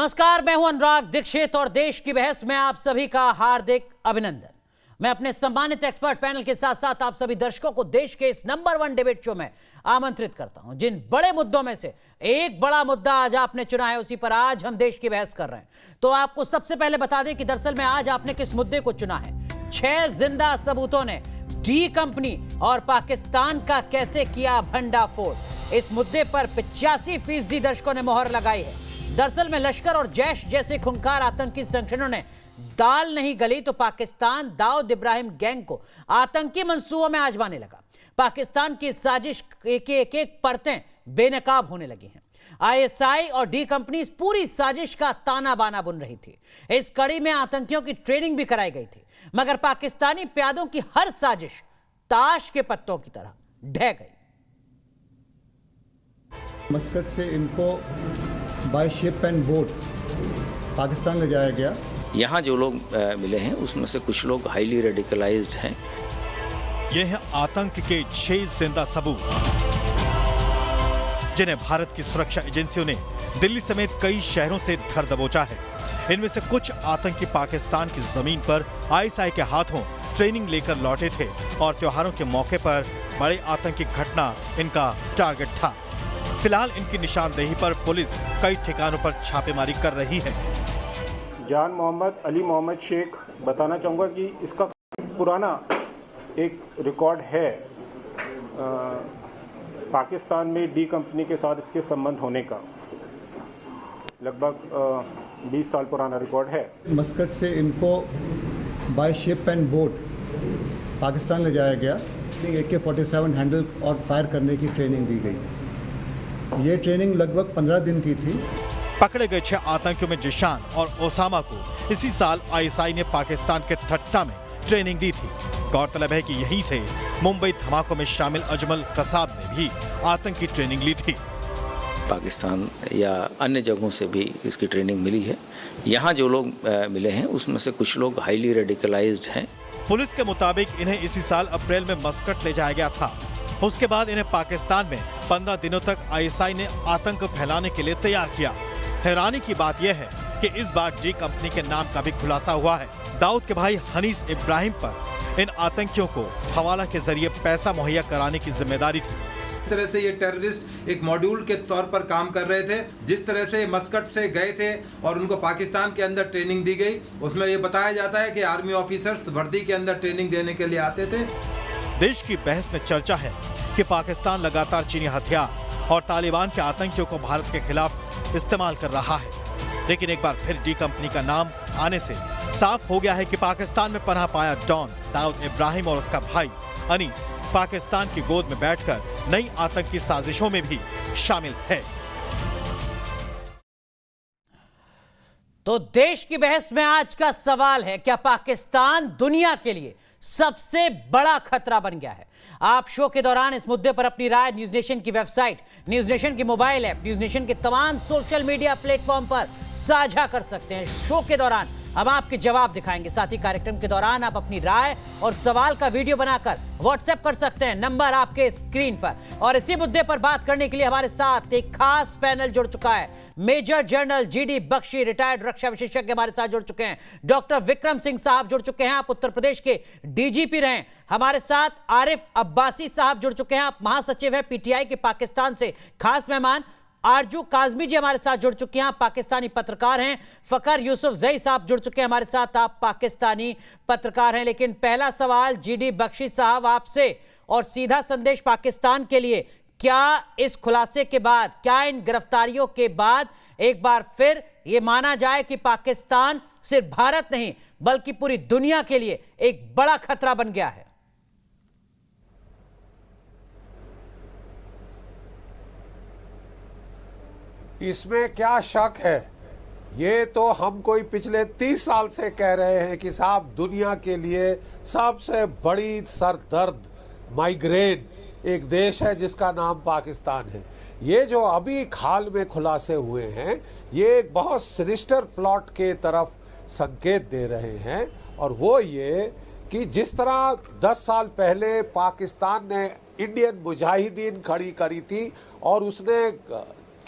नमस्कार, मैं हूं अनुराग दीक्षित और देश की बहस में आप सभी का हार्दिक अभिनंदन। मैं अपने सम्मानित एक्सपर्ट पैनल के साथ साथ आप सभी दर्शकों को देश के इस नंबर 1 डिबेट शो में आमंत्रित करता हूं। जिन बड़े मुद्दों में से एक बड़ा मुद्दा आज आपने चुना है, उसी पर आज हम देश की बहस कर रहे हैं। तो आपको सबसे पहले बता दें कि दरअसल में आज आपने किस मुद्दे को चुना है। 6 जिंदा सबूतों ने डी कंपनी और पाकिस्तान का कैसे किया भंडाफोड़। इस मुद्दे पर 85% दर्शकों ने मोहर लगाई है। दरअसल में लश्कर और जैश जैसे खूंखार आतंकी संगठनों ने दाल नहीं गली तो पाकिस्तान दाऊद इब्राहिम गैंग को आतंकी मंसूबों में आजमाने लगा। पाकिस्तान की साजिश की एक परतें बेनकाब होने लगी हैं। आईएसआई और डी कंपनी इस पूरी साजिश का ताना बाना बुन रही थी। इस कड़ी में आतंकियों की ट्रेनिंग भी कराई गई थी, मगर पाकिस्तानी प्यादों की हर साजिश ताश के पत्तों की तरह ढह गई। मस्कट से इनको by ship and boat Pakistan ले जाया गया। यहाँ जो लोग मिले हैं उसमें से कुछ लोग हाईली रेडिकलाइज्ड हैं। ये हैं आतंक के 6 जिंदा सबूत, जिन्हें भारत की सुरक्षा एजेंसियों ने दिल्ली समेत कई शहरों से धर दबोचा है। इनमें से कुछ आतंकी पाकिस्तान की जमीन पर आईएसआई के हाथों ट्रेनिंग लेकर लौटे थे और त्योहारों के मौके पर बड़े आतंकी घटना इनका टारगेट था। फिलहाल इनकी निशानदेही पर पुलिस कई ठिकानों पर छापेमारी कर रही है। जान मोहम्मद अली मोहम्मद शेख, बताना चाहूँगा कि इसका पुराना एक रिकॉर्ड है। पाकिस्तान में डी कंपनी के साथ इसके संबंध होने का लगभग 20 साल पुराना रिकॉर्ड है। मस्कट से इनको by ship and boat Pakistan ले जाया गया। AK-47 हैंडल और फायर करने की ट्रेनिंग दी गई। ये ट्रेनिंग लगभग 15 दिन की थी। पकड़े गए 6 आतंकियों में जिशान और ओसामा को इसी साल आईएसआई ने पाकिस्तान के ठट्टा में ट्रेनिंग दी थी। गौरतलब है कि यहीं से मुंबई धमाकों में शामिल अजमल कसाब ने भी आतंकी ट्रेनिंग ली थी। पाकिस्तान या अन्य जगहों से भी इसकी ट्रेनिंग मिली है। यहाँ जो लोग मिले हैं उसमें से कुछ लोग हाईली रेडिकलाइज्ड हैं। पुलिस के मुताबिक इन्हें इसी साल अप्रैल में मस्कट ले जाया गया था। उसके बाद इन्हें पाकिस्तान में 15 दिनों तक आईएसआई ने आतंक फैलाने के लिए तैयार किया। हैरानी की बात यह है कि इस बार डी कंपनी के नाम का भी खुलासा हुआ है। दाऊद के भाई हनीस इब्राहिम पर इन आतंकियों को हवाला के जरिए पैसा मुहैया कराने की जिम्मेदारी थी। इस तरह से ये टेररिस्ट एक मॉड्यूल के तौर पर काम कर रहे थे। जिस तरह से मस्कट से गए थे और उनको पाकिस्तान के अंदर ट्रेनिंग दी गई, उसमें ये बताया जाता है कि आर्मी ऑफिसर्स वर्दी के अंदर ट्रेनिंग देने के लिए आते थे। देश की बहस में चर्चा है कि पाकिस्तान लगातार चीनी हथियार और तालिबान के आतंकियों को भारत के खिलाफ इस्तेमाल कर रहा है। लेकिन एक बार फिर डी कंपनी का नाम आने से साफ हो गया है कि पाकिस्तान में पनाह पाया डॉन दाऊद इब्राहिम और उसका भाई अनीस पाकिस्तान की गोद में बैठकर नई आतंकी साजिशों में भी शामिल है। तो देश की बहस में आज का सवाल है, क्या पाकिस्तान दुनिया के लिए सबसे बड़ा खतरा बन गया है? आप शो के दौरान इस मुद्दे पर अपनी राय न्यूज नेशन की वेबसाइट, न्यूज नेशन की मोबाइल ऐप, न्यूज नेशन के तमाम सोशल मीडिया प्लेटफॉर्म पर साझा कर सकते हैं। शो के दौरान हम आपके जवाब दिखाएंगे। साथ ही कार्यक्रम के दौरान आप अपनी राय और सवाल का वीडियो बनाकर व्हाट्सएप कर सकते हैं, नंबर आपके स्क्रीन पर। और इसी मुद्दे पर बात करने के लिए हमारे साथ एक खास पैनल जुड़ चुका है। Major general GD Bakshi, retired रक्षा विशेषज्ञ, हमारे साथ जुड़ चुके हैं। डॉक्टर विक्रम सिंह साहब जुड़ चुके हैं, आप उत्तर प्रदेश के DGP रहे। हमारे साथ आरिफ अब्बासी साहब जुड़ चुके हैं, आप महासचिव है PTI के पाकिस्तान से। खास मेहमान आरजू काजमी जी हमारे साथ जुड़ चुके हैं, आप पाकिस्तानी पत्रकार हैं। फकर यूसुफ जई साहब जुड़ चुके हैं हमारे साथ, आप पाकिस्तानी पत्रकार हैं। लेकिन पहला सवाल GD बख्शी साहब आपसे, और सीधा संदेश पाकिस्तान के लिए, क्या इस खुलासे के बाद, क्या इन गिरफ्तारियों के बाद एक बार फिर यह माना जाए कि पाकिस्तान सिर्फ भारत नहीं बल्कि पूरी दुनिया के लिए एक बड़ा खतरा बन गया है? इसमें क्या शक है? ये तो हम कोई पिछले 30 साल से कह रहे हैं कि साहब दुनिया के लिए सबसे बड़ी सरदर्द माइग्रेन एक देश है जिसका नाम पाकिस्तान है। ये जो अभी हाल में खुलासे हुए हैं, ये एक बहुत सिनिस्टर प्लॉट के तरफ संकेत दे रहे हैं। और वो ये कि जिस तरह 10 साल पहले पाकिस्तान ने इंडियन मुजाहिदीन खड़ी करी थी और उसने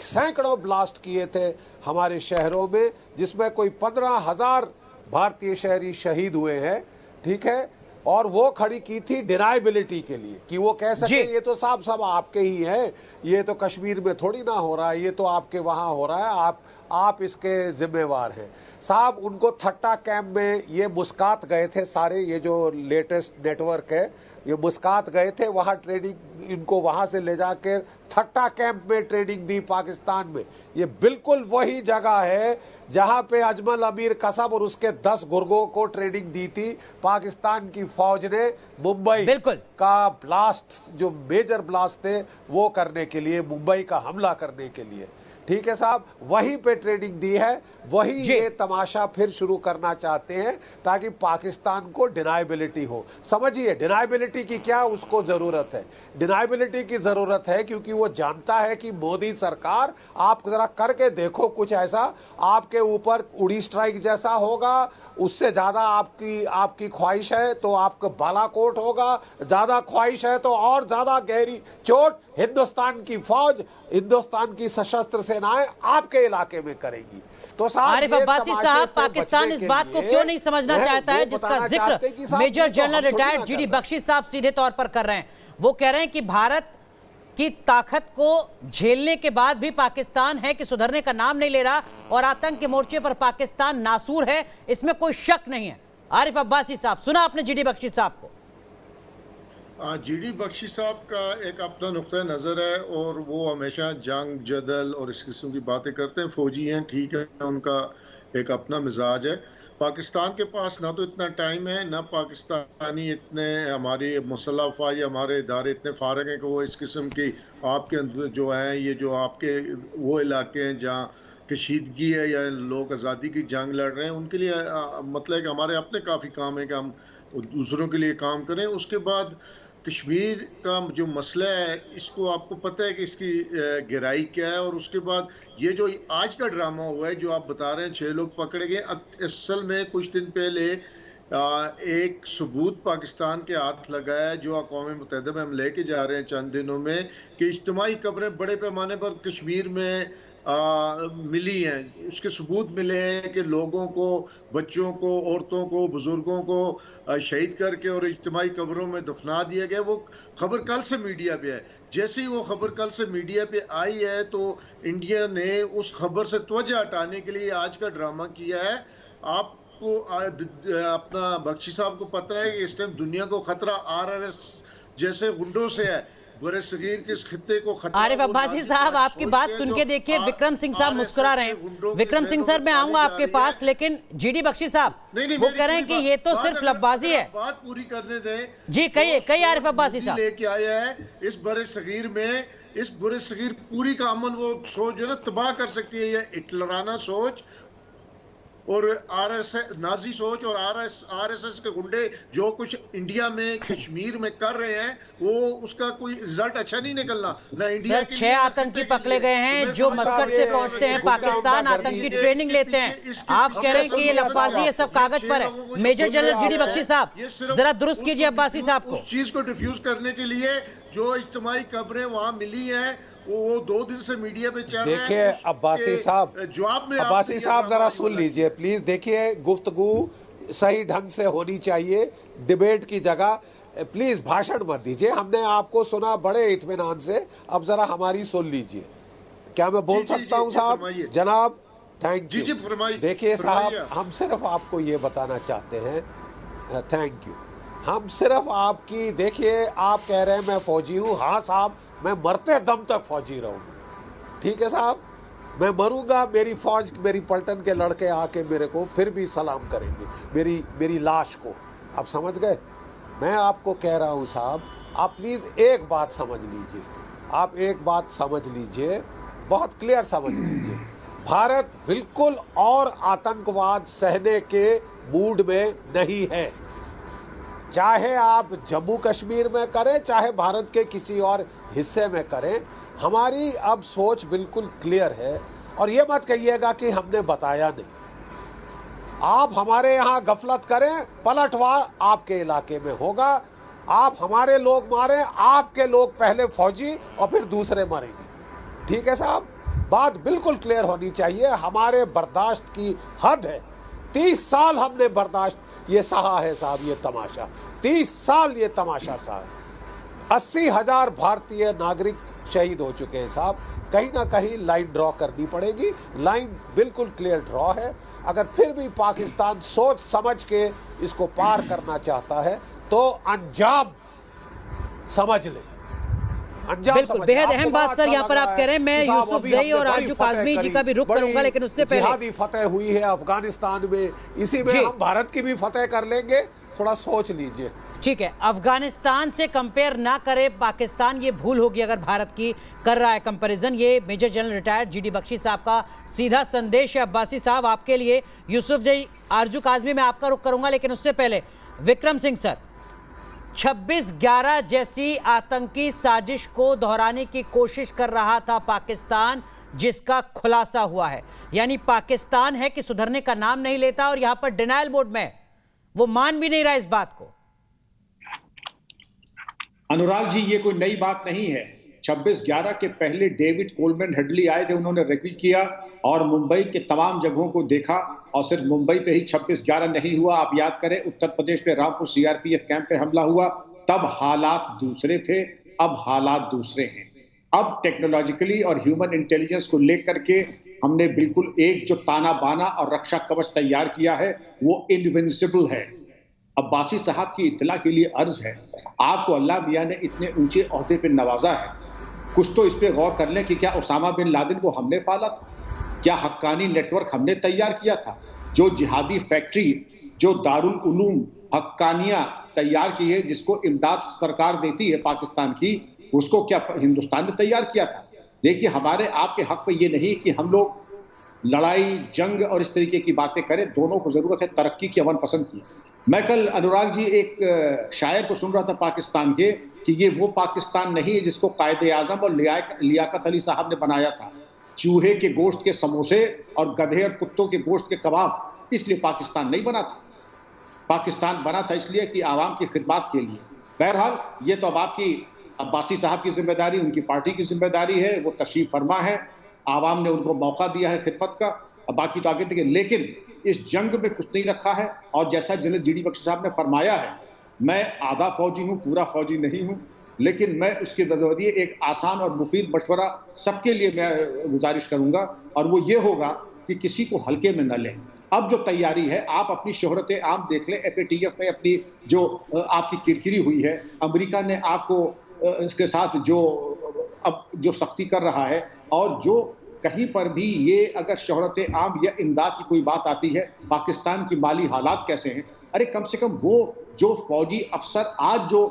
सैकड़ों ब्लास्ट किए थे हमारे शहरों में, जिसमें कोई 15,000 भारतीय शहरी शहीद हुए हैं, ठीक है। और वो खड़ी की थी डिनाइबिलिटी के लिए कि वो कह सके ये तो साहब सब आपके ही है, ये तो कश्मीर में थोड़ी ना हो रहा है, ये तो आपके वहां हो रहा है, आप इसके जिम्मेवार हैं साहब। उनको थट्टा कैंप में ये मुस्कात गए थे सारे, ये जो लेटेस्ट नेटवर्क है ये मुस्कात गए थे, वहां ट्रेनिंग इनको वहां से ले जाकर थट्टा कैंप में ट्रेनिंग दी पाकिस्तान में। ये बिल्कुल वही जगह है जहां पे अजमल अमीर कसब और उसके 10 गुर्गों को ट्रेनिंग दी थी पाकिस्तान की फौज ने मुंबई का ब्लास्ट, जो मेजर ब्लास्ट थे वो करने के लिए, मुंबई का हमला करने के लिए, ठीक है साहब। वहीं पे ट्रेनिंग दी है, वही ये तमाशा फिर शुरू करना चाहते हैं ताकि पाकिस्तान को डिनाइबिलिटी हो। समझिए डिनाइबिलिटी की क्या उसको जरूरत है, डिनाइबिलिटी की जरूरत है क्योंकि वो जानता है कि मोदी सरकार, आप जरा करके देखो कुछ ऐसा, आपके ऊपर उड़ी स्ट्राइक जैसा होगा, उससे ज्यादा आपकी ख्वाहिश है तो आपका बालाकोट होगा, ज्यादा ख्वाहिश है तो और ज्यादा गहरी चोट हिंदुस्तान की फौज, हिंदुस्तान की सशस्त्र सेनाएं आपके इलाके में करेंगी। तो आरिफ अब्बासी साहब, पाकिस्तान इस बात को क्यों नहीं समझना चाहता है जिसका जिक्र major general retired GD Bakshi साहब सीधे तौर पर कर रहे हैं? वो कह रहे हैं कि भारत की ताकत को झेलने के बाद भी पाकिस्तान है कि सुधरने का नाम नहीं ले रहा और आतंक के मोर्चे पर पाकिस्तान नासूर है, इसमें कोई शक नहीं है। आरिफ अब्बासी साहब, सुना आपने जीडी बख्शी साहब को? जीडी बख्शी साहब का एक अपना नुक्ता नज़र है और वो हमेशा जंग जदल और इस किस्म की बातें करते हैं। फौजी हैं, ठीक है, उनका एक अपना मिजाज है। पाकिस्तान के पास ना तो इतना टाइम है, ना पाकिस्तानी इतने, हमारी मुसल्लह अफ़वाज या हमारे इदारे इतने फारग हैं कि वो इस किस्म की आपके अंदर जो है, ये जो आपके वो इलाके हैं जहाँ कशीदगी है या लोग आज़ादी की जंग लड़ रहे हैं, उनके लिए मतलब कि हमारे अपने काफ़ी काम है कि हम दूसरों के लिए काम करें। उसके बाद कश्मीर का जो मसला है, इसको आपको पता है कि इसकी गहराई क्या है। और उसके बाद ये जो आज का ड्रामा हुआ है जो आप बता रहे हैं, 6 लोग पकड़े गए, असल में कुछ दिन पहले एक सबूत पाकिस्तान के हाथ लगाया है जो अक़वाम मुत्तहिदा में हम लेके जा रहे हैं चंद दिनों में, कि इज्तिमाई कब्रें बड़े पैमाने पर कश्मीर में मिली हैं। उसके सबूत मिले हैं कि लोगों को, बच्चों को, औरतों को, बुजुर्गों को शहीद करके और इज्तिमाई कब्रों में दफना दिया गया। वो खबर कल से मीडिया पे है। जैसे ही वो खबर कल से मीडिया पे आई है तो इंडिया ने उस खबर से तवज्जो हटाने के लिए आज का ड्रामा किया है। आपको अपना बख्शी साहब को पता है कि इस टाइम दुनिया को खतरा RRS जैसे गुंडों से है, बड़े सगीर के इस खित्ते को खतरा। आरिफ अब्बासी साहब, आपकी बात सुन के देखिए विक्रम सिंह साहब मुस्कुरा रहे हैं। विक्रम सिंह सर, मैं आऊंगा आपके पास, लेकिन जीडी बख्शी साहब वो कह रहे हैं कि ये तो सिर्फ लफ्बाजी है। बात पूरी करने दें जी, कहिए आरिफ अब्बासी साहब। लेके आया है इस बड़े सगीर में, इस बुरे सगीर पूरी का अमन वो सोच जो ना तबाह कर सकती है, ये हिटलराना सोच और RSS नाजी सोच और RSS के गुंडे जो कुछ इंडिया में कश्मीर में कर रहे हैं, वो उसका कोई रिजल्ट अच्छा नहीं निकलना ना इंडिया। सर, 6 आतंकी पकड़े गए हैं जो मस्कट से पहुंचते हैं पाकिस्तान, आतंकी ट्रेनिंग लेते हैं। आप कह रहे हैं कि ये लफ्बाजी है, सब कागज पर है। मेजर जनरल जीडी बख्शी साहब, जरा दुरुस्त कीजिए अब्बासी साहब को। उस चीज को डिफ्यूज करने के लिए जो इज्तिमाई कब्रें वहां मिली हैं वो 2 दिन से मीडिया पे चल रहा है। देखिए अब्बासी साहब, जवाब में अब्बासी साहब जरा सुन लीजिए प्लीज। देखिए गुफ्तगू सही ढंग से होनी चाहिए, डिबेट की जगह प्लीज भाषण मत दीजिए। हमने आपको सुना बड़े इत्मीनान से, अब जरा हमारी सुन लीजिए। क्या मैं बोल सकता हूँ साहब? जनाब थैंक यू। देखिए साहब, हम सिर्फ आपको ये बताना चाहते हैं, थैंक यू, हम सिर्फ आपकी, देखिए आप कह रहे हैं मैं फौजी हूँ, हाँ साहब मैं मरते दम तक फौजी रहूंगा, ठीक है साहब, मैं मरूंगा, मेरी फौज, मेरी पलटन के लड़के आके मेरे को फिर भी सलाम करेंगे, मेरी लाश को। आप समझ गए? मैं आपको कह रहा हूँ साहब, आप प्लीज एक बात समझ लीजिए, आप एक बात समझ लीजिए, बहुत क्लियर समझ लीजिए। भारत बिल्कुल और आतंकवाद सहने के मूड में नहीं है, चाहे आप जम्मू कश्मीर में करें, चाहे भारत के किसी और हिस्से में करें। हमारी अब सोच बिल्कुल क्लियर है और ये मत कहिएगा कि हमने बताया नहीं। आप हमारे यहाँ गफलत करें, पलटवार आपके इलाके में होगा। आप हमारे लोग मारें, आपके लोग पहले फौजी और फिर दूसरे मरेंगे, ठीक है साहब? बात बिल्कुल क्लियर होनी चाहिए, हमारे बर्दाश्त की हद है। 30 साल हमने बर्दाश्त ये सहा है साहब, ये तमाशा 30 साल ये तमाशा सहा है। 80,000 भारतीय नागरिक शहीद हो चुके हैं साहब। कहीं ना कहीं लाइन ड्रॉ करनी पड़ेगी, लाइन बिल्कुल क्लियर ड्रॉ है। अगर फिर भी पाकिस्तान सोच समझ के इसको पार करना चाहता है तो अंजाम समझ ले। बिल्कुल बेहद अहम बात सर यहाँ पर आप कह रहे हैं। मैं यूसुफजई और आरजू काज़मी जी का भी रुख करूंगा, लेकिन उससे पहले जिहादी फतेह हुई है अफगानिस्तान में, इसी में हम भारत की भी फतेह कर लेंगे, थोड़ा सोच लीजिए। ठीक है, अफगानिस्तान से कंपेयर ना करे पाकिस्तान, ये भूल होगी अगर भारत की कर रहा है कंपैरिजन। ये major general retired GD Bakshi साहब का सीधा संदेश है। अब्बासी साहब आपके लिए, यूसुफजई आरजू काज़मी में आपका रुख करूंगा, लेकिन उससे पहले विक्रम सिंह सर, 26/11 जैसी आतंकी साजिश को दोहराने की कोशिश कर रहा था पाकिस्तान, जिसका खुलासा हुआ है। यानी पाकिस्तान है कि सुधरने का नाम नहीं लेता और यहां पर डिनायल मोड में, वो मान भी नहीं रहा इस बात को। अनुराग जी, ये कोई नई बात नहीं है। 26/11 के पहले डेविड कोलमैन हेडली आए थे, उन्होंने रिक्वेस्ट किया और मुंबई के तमाम जगहों को देखा, और सिर्फ मुंबई पे ही 26/11 नहीं हुआ। आप याद करें, उत्तर प्रदेश में रामपुर सीआरपीएफ कैंप पे हमला हुआ, तब हालात दूसरे थे, अब हालात दूसरे हैं। अब टेक्नोलॉजिकली और ह्यूमन इंटेलिजेंस को लेकर के हमने बिल्कुल एक जो ताना बाना और रक्षा कवच तैयार किया है, वो इनविंसिबल है। अब्बासी साहब की इत्तला के लिए अर्ज है, आपको अल्लाह मियां ने इतने ऊंचे ओहदे पे नवाजा है, कुछ तो इस पे गौर कर लें कि क्या उसामा बिन लादेन को हमने पाला था? क्या हक्कानी नेटवर्क हमने तैयार किया था? जो जिहादी फैक्ट्री, जो दारुल उलूम हक्कानिया तैयार की है, जिसको इमदाद सरकार देती है पाकिस्तान की, उसको क्या हिंदुस्तान ने तैयार किया था? देखिए, हमारे आपके हक पे ये नहीं कि हम लोग लड़ाई जंग और इस तरीके की बातें करें, दोनों को जरूरत है तरक्की की, अमन पसंद की। मैं कल अनुराग जी एक शायर को सुन रहा था पाकिस्तान के, कि ये वो पाकिस्तान नहीं है जिसको कायदे आजम और लियाकत अली साहब ने बनाया था। चूहे के गोश्त के समोसे और गधे और कुत्तों के गोश्त के कबाब, इसलिए पाकिस्तान नहीं बना था। पाकिस्तान बना था इसलिए कि आवाम की खिदमत के लिए। बहरहाल, ये तो अब आपकी अब्बासी साहब की जिम्मेदारी, उनकी पार्टी की जिम्मेदारी है, वो तशरीफ फरमा है, आवाम ने उनको मौका दिया है खिदमत का, बाकी तो आगे देखिए। लेकिन इस जंग में कुछ नहीं रखा है, और जैसा जनरल जीडी बख्शी साहब ने फरमाया है, मैं आधा फौजी हूं, पूरा फौजी नहीं हूं, लेकिन मैं उसके बदौलिए एक आसान और मुफीद मशवरा सबके लिए मैं गुजारिश करूंगा, और वो ये होगा कि किसी को हल्के में न लें। अब जो तैयारी है, आप अपनी शोहरत आम देख लें, FATF में अपनी जो आपकी किरकिरी हुई है, अमेरिका ने आपको इसके साथ जो सख्ती कर रहा है, और जो कहीं पर भी ये अगर शोहरत आम या इमदाद की कोई बात आती है, पाकिस्तान की माली हालात कैसे हैं, अरे कम से कम वो जो फौजी अफसर आज जो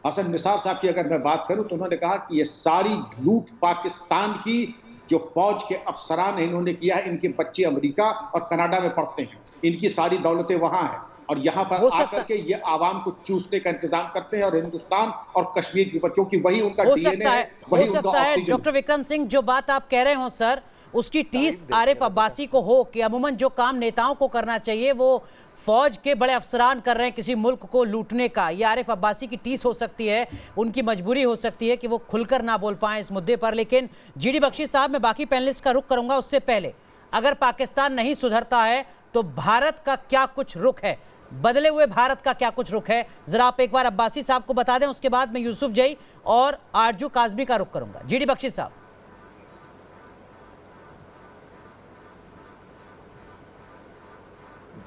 हसन निसार साहब की अगर मैं बात करूं, तो उन्होंने कहा कि ये सारी लूट पाकिस्तान की जो फौज के अफसरान हैं इन्होंने किया है, इनके बच्चे अमेरिका और कनाडा में पढ़ते हैं, इनकी सारी दौलतें वहां हैं, और यहाँ पर आकर के ये आवाम को चूसने का इंतजाम करते हैं, और हिंदुस्तान और कश्मीर के ऊपर, क्योंकि वही उनका DNA है, वही उनका ऑक्सीजन। डॉक्टर विक्रम सिंह, जो बात आप कह रहे हो सर, उसकी टीस आरिफ अब्बासी को हो कि अमूमन जो काम नेताओं को करना चाहिए वो फौज के बड़े अफसरान कर रहे हैं किसी मुल्क को लूटने का, ये आरिफ अब्बासी की टीस हो सकती है, उनकी मजबूरी हो सकती है कि वो खुलकर ना बोल पाएं इस मुद्दे पर। लेकिन जीडी बख्शी साहब, मैं बाकी पैनलिस्ट का रुख करूंगा, उससे पहले अगर पाकिस्तान नहीं सुधरता है तो भारत का क्या कुछ रुख है, बदले हुए भारत का क्या कुछ रुख है, जरा आप एक बार अब्बासी साहब को बता दें, उसके बाद मैं यूसुफजई और आरजू काज़मी का रुख करूंगा। जीडी बख्शी साहब।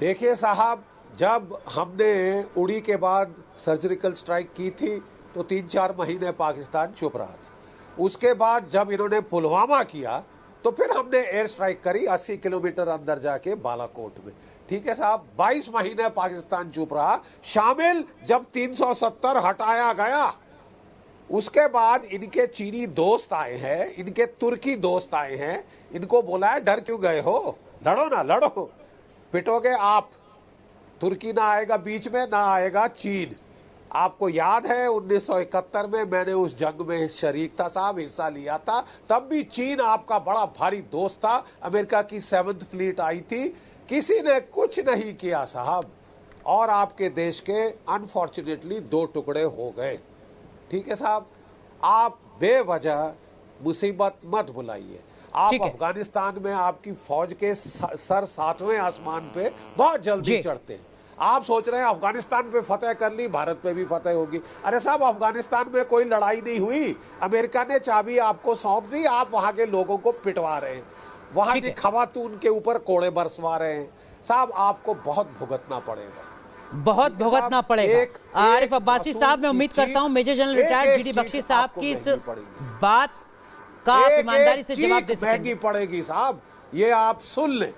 देखिए साहब, जब हमने उड़ी के बाद सर्जिकल स्ट्राइक की थी तो 3-4 महीने पाकिस्तान चुप रहा था। उसके बाद जब इन्होंने पुलवामा किया तो फिर हमने एयर स्ट्राइक करी 80 किलोमीटर अंदर जाके बालाकोट में। ठीक है साहब, 22 महीने पाकिस्तान चुप रहा, शामिल जब 370 हटाया गया, उसके बाद इनके चीनी दोस्त आए हैं, इनके तुर्की दोस्त आए हैं, इनको बोला है डर क्यों गए हो, लड़ो ना, लड़ो, पिटोगे आप, तुर्की ना आएगा बीच में, ना आएगा चीन। आपको याद है 1971 में मैंने उस जंग में शरीक था साहब, हिस्सा लिया था, तब भी चीन आपका बड़ा भारी दोस्त था, अमेरिका की 7th फ्लीट आई थी, किसी ने कुछ नहीं किया साहब, और आपके देश के अनफॉर्चुनेटली 2 टुकड़े हो गए। ठीक है साहब, आप बेवजह मुसीबत मत बुलाइए। आप ठीक है। अफगानिस्तान में आपकी फौज के सर 7वें आसमान पे बहुत जल्दी चढ़ते हैं। आप सोच रहे हैं अफगानिस्तान पे फतेह कर ली, भारत पे भी फतेह होगी। अरे साहब, अफगानिस्तान में कोई लड़ाई नहीं हुई, अमेरिका ने चाबी आपको सौंप दी, आप वहां के लोगों को पिटवा रहे हैं, वहां की खवातून के ऊपर कोड़े बरसवा रहे हैं। साहब, आपको बहुत भुगतना पड़ेगा, बहुत भुगतना पड़ेगा। आरिफ अब्बासी साहब, मैं उम्मीद करता हूं major general retired GD Bakshi साहब की इस बात का आप ईमानदारी से जवाब दे सकेंगे। महंगी पड़ेगी साहब, ये आप सुन लें।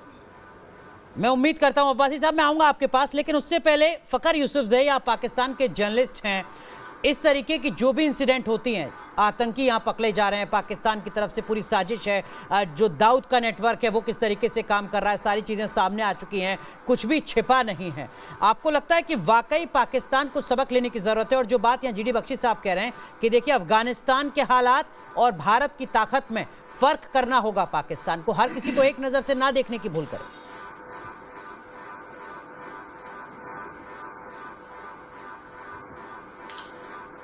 मैं उम्मीद करता हूं अब्बासी साहब, मैं आऊंगा आपके पास, लेकिन उससे पहले फखर यूसुफजई, आप पाकिस्तान के जर्नलिस्ट हैं, इस तरीके की जो भी इंसिडेंट होती हैं, आतंकी यहाँ पकड़े जा रहे हैं, पाकिस्तान की तरफ से पूरी साजिश है, जो दाऊद का नेटवर्क है वो किस तरीके से काम कर रहा है, सारी चीज़ें सामने आ चुकी हैं, कुछ भी छिपा नहीं है। आपको लगता है कि वाकई पाकिस्तान को सबक लेने की ज़रूरत है? और जो बात यहाँ जीडी बख्शी साहब कह रहे हैं कि देखिए, अफगानिस्तान के हालात और भारत की ताकत में फ़र्क करना होगा पाकिस्तान को, हर किसी को एक नज़र से ना देखने की भूल करें।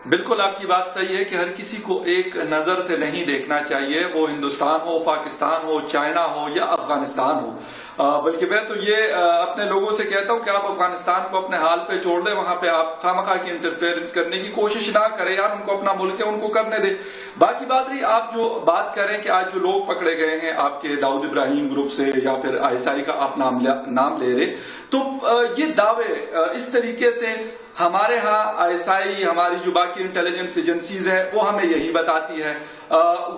बिल्कुल आपकी बात सही है कि हर किसी को एक नजर से नहीं देखना चाहिए, वो हिंदुस्तान हो, पाकिस्तान हो, चाइना हो या अफगानिस्तान हो। बल्कि मैं तो ये अपने लोगों से कहता हूं कि आप अफगानिस्तान को अपने हाल पे छोड़ दें, वहां पे आप खामखा की इंटरफेरेंस करने की कोशिश ना करें यार, उनको अपना मुल्क है, उनको करने दे। बाकी बात रही, आप जो बात करें कि आज जो लोग पकड़े गए हैं आपके दाऊद इब्राहिम ग्रुप से या फिर आईएसआई का आप नाम ले रहे, तो ये दावे इस तरीके से हमारे यहाँ आईएसआई, हमारी जो बाकी इंटेलिजेंस एजेंसीज है वो हमें यही बताती है।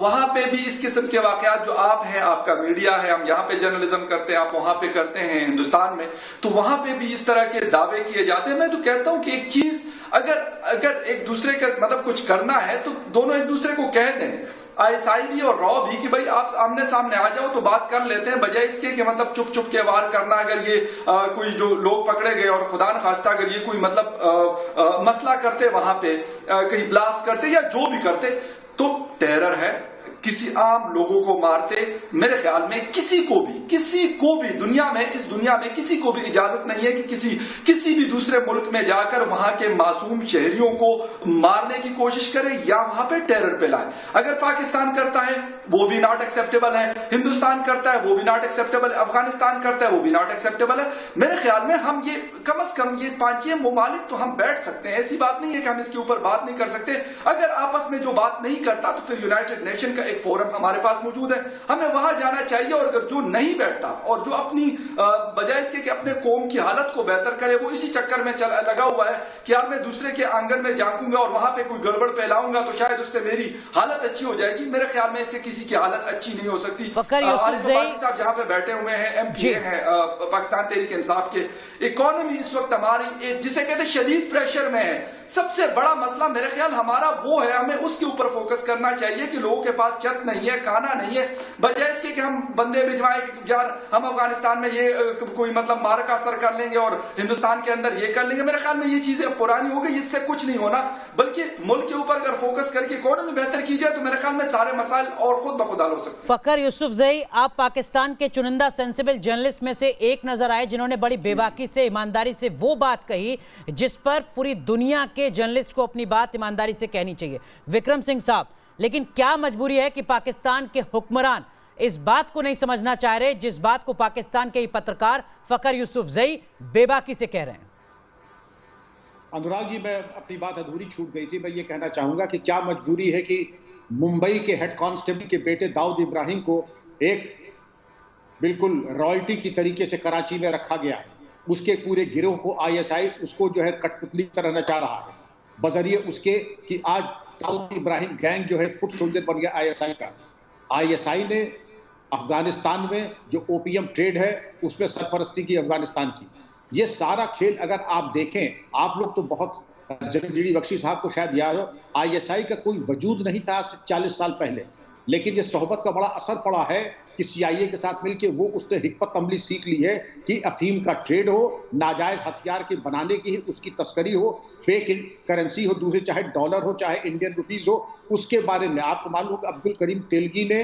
वहां पे भी इस किस्म के वाकयात जो आप हैं, आपका मीडिया है, हम यहाँ पे जर्नलिज्म करते हैं, आप वहां पे करते हैं हिंदुस्तान में, तो वहां पे भी इस तरह के दावे किए जाते हैं। मैं तो कहता हूं कि एक चीज अगर एक दूसरे का मतलब कुछ करना है तो दोनों एक दूसरे को कह दें, आईएसआई भी और रॉ भी, कि भाई आप आमने सामने आ जाओ तो बात कर लेते हैं, बजाय इसके कि मतलब चुप चुप के वार करना। अगर ये कोई जो लोग पकड़े गए और खुदा न खास्ता अगर ये कोई मतलब मसला करते वहां पे, कहीं ब्लास्ट करते या जो भी करते, तो टेरर है, किसी आम लोगों को मारते। मेरे ख्याल में किसी को भी दुनिया में, इस दुनिया में किसी को भी इजाजत नहीं है कि किसी भी दूसरे मुल्क में जाकर वहां के मासूम शहरियों को मारने की कोशिश करे या वहां पे टेरर फैलाए। अगर पाकिस्तान करता है वो भी नॉट एक्सेप्टेबल है, हिंदुस्तान करता है वो भी नॉट एक्सेप्टेबल है, अफगानिस्तान करता है वो भी नॉट एक्सेप्टेबल है। मेरे ख्याल में हम ये कम से कम ये 5 ममालिक तो हम बैठ सकते हैं, ऐसी बात नहीं है कि हम इसके ऊपर बात नहीं कर सकते। अगर आपस में जो बात नहीं करता तो फिर यूनाइटेड नेशन का एक फोरम हमारे पास मौजूद है, हमें वहां जाना चाहिए। और अगर जो नहीं बैठता और जो अपनी बजाय इसके कि अपने कौम की हालत को बेहतर करे, वो इसी चक्कर में लगा हुआ है कि यार मैं दूसरे के आंगन में झांकूंगा और वहां पे कोई गड़बड़ फैलाऊंगा तो शायद उससे मेरी हालत अच्छी हो जाएगी। मेरे ख्याल में इससे किसी की हालत अच्छी नहीं हो सकती। साहब यहाँ पे बैठे हुए हैं, एमपी हैं पाकिस्तान तहरीक इंसाफ के। इकोनॉमी इस वक्त हमारी जिसे कहते शदीद प्रेशर में है। सबसे बड़ा मसला मेरे ख्याल हमारा वो है, हमें उसके ऊपर फोकस करना चाहिए कि लोगों के पास छत नहीं है, खाना नहीं है, बजाय इसके कि हम बंदे भिजवाएं कि यार हम अफगानिस्तान में ये कोई मतलब मारका असर कर लेंगे और हिंदुस्तान के अंदर ये कर लेंगे। मेरे ख्याल में ये चीजें पुरानी हो गई, इससे कुछ नहीं होना, बल्कि मुल्क के ऊपर अगर फोकस करके इकोनॉमी बेहतर की जाए तो मेरे ख्याल में सारे मसाइल और खुद ब खुद हल हो सकते हैं। फखर यूसुफजई, आप पाकिस्तान के चुनिंदा सेंसिबल जर्नलिस्ट में से एक नजर आए जिन्होंने बड़ी बेबाकी से, ईमानदारी से वो बात कही जिस पर पूरी दुनिया के जर्नलिस्ट को अपनी बात ईमानदारी से कहनी चाहिए। विक्रम सिंह साहब, लेकिन क्या मजबूरी है कि पाकिस्तान के हुक्मरान इस बात को नहीं समझना चाह रहे जिस बात को पाकिस्तान के पत्रकार फखर यूसुफजई बेबाकी से कह रहे हैं? अनुराग जी, मैं अपनी बात अधूरी छूट गई थी। मैं ये कहना चाहूंगा कि क्या मजबूरी है कि मुंबई के हेड कांस्टेबल के बेटे दाऊद इब्राहिम को एक बिल्कुल रॉयल्टी की तरीके से कराची में रखा गया है। उसके पूरे गिरोह को आईएसआई उसको जो है कठपुतली की तरह नचा रहा है, बजरिए उसके कि आज दाऊद इब्राहिम गैंग जो है फुट सोल्जर बन गया आईएसआई का। आईएसआई ने अफगानिस्तान में जो ओपीएम ट्रेड है उसमें सरपरस्ती की अफगानिस्तान की। ये सारा खेल अगर आप देखें, आप लोग तो बहुत, जनरल जीडी बख्शी साहब को शायद याद हो, आईएसआई का कोई वजूद नहीं था 40 साल पहले, लेकिन ये सोहबत का बड़ा असर पड़ा है कि सीआईए के साथ मिलकर वो उसने हिकमत अमली सीख ली है कि अफीम का ट्रेड हो, नाजायज हथियार के बनाने की उसकी तस्करी हो, फेक करेंसी हो, दूसरे चाहे डॉलर हो चाहे इंडियन रुपीज हो, उसके बारे में आपको मालूम हो कि अब्दुल करीम तेलगी ने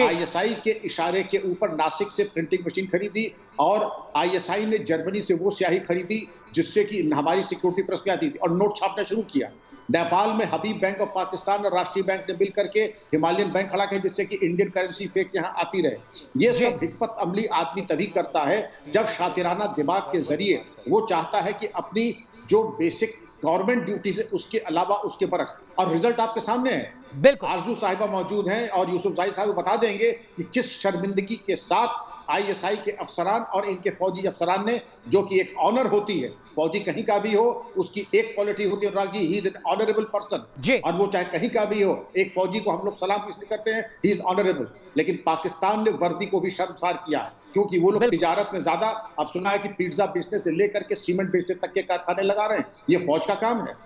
आईएसआई के इशारे के ऊपर नासिक से प्रिंटिंग मशीन खरीदी और आईएसआई ने जर्मनी से वो स्याही खरीदी जिससे कि हमारी सिक्योरिटी फोर्स में आती थी और नोट छापना शुरू किया। नेपाल में हबीब बैंक ऑफ पाकिस्तान और राष्ट्रीय बैंक ने मिल करके हिमालयन बैंक खड़ा किया जिससे कि इंडियन करेंसी फेक यहाँ आती रहे। ये सब हिकमत अमली आदमी तभी करता है जब शातिराना दिमाग के जरिए वो चाहता है कि अपनी जो बेसिक गवर्नमेंट ड्यूटी से उसके अलावा उसके बरक्स, और रिजल्ट आपके सामने है। बिल्कुल आरजू साहिबा मौजूद हैं और यूसुफ जाई साहब बता देंगे कि किस शर्मिंदगी के साथ आईएसआई के अफसरान और इनके फौजी अफसरान ने, जो कि एक ऑनर होती है, फौजी कहीं का भी हो उसकी एक क्वालिटी होती है Anurag ji, he is an honourable person, और वो चाहे कहीं का भी हो, एक फौजी को हम लोग सलाम इसलिए करते हैं, ही इज ऑनरेबल। लेकिन पाकिस्तान ने वर्दी को भी शर्मसार किया है क्योंकि वो लोग तिजारत में ज्यादा, अब सुना है कि पिज्जा बेचने से लेकर के सीमेंट बेचने तक के कारखाने लगा रहे हैं, ये फौज का काम है।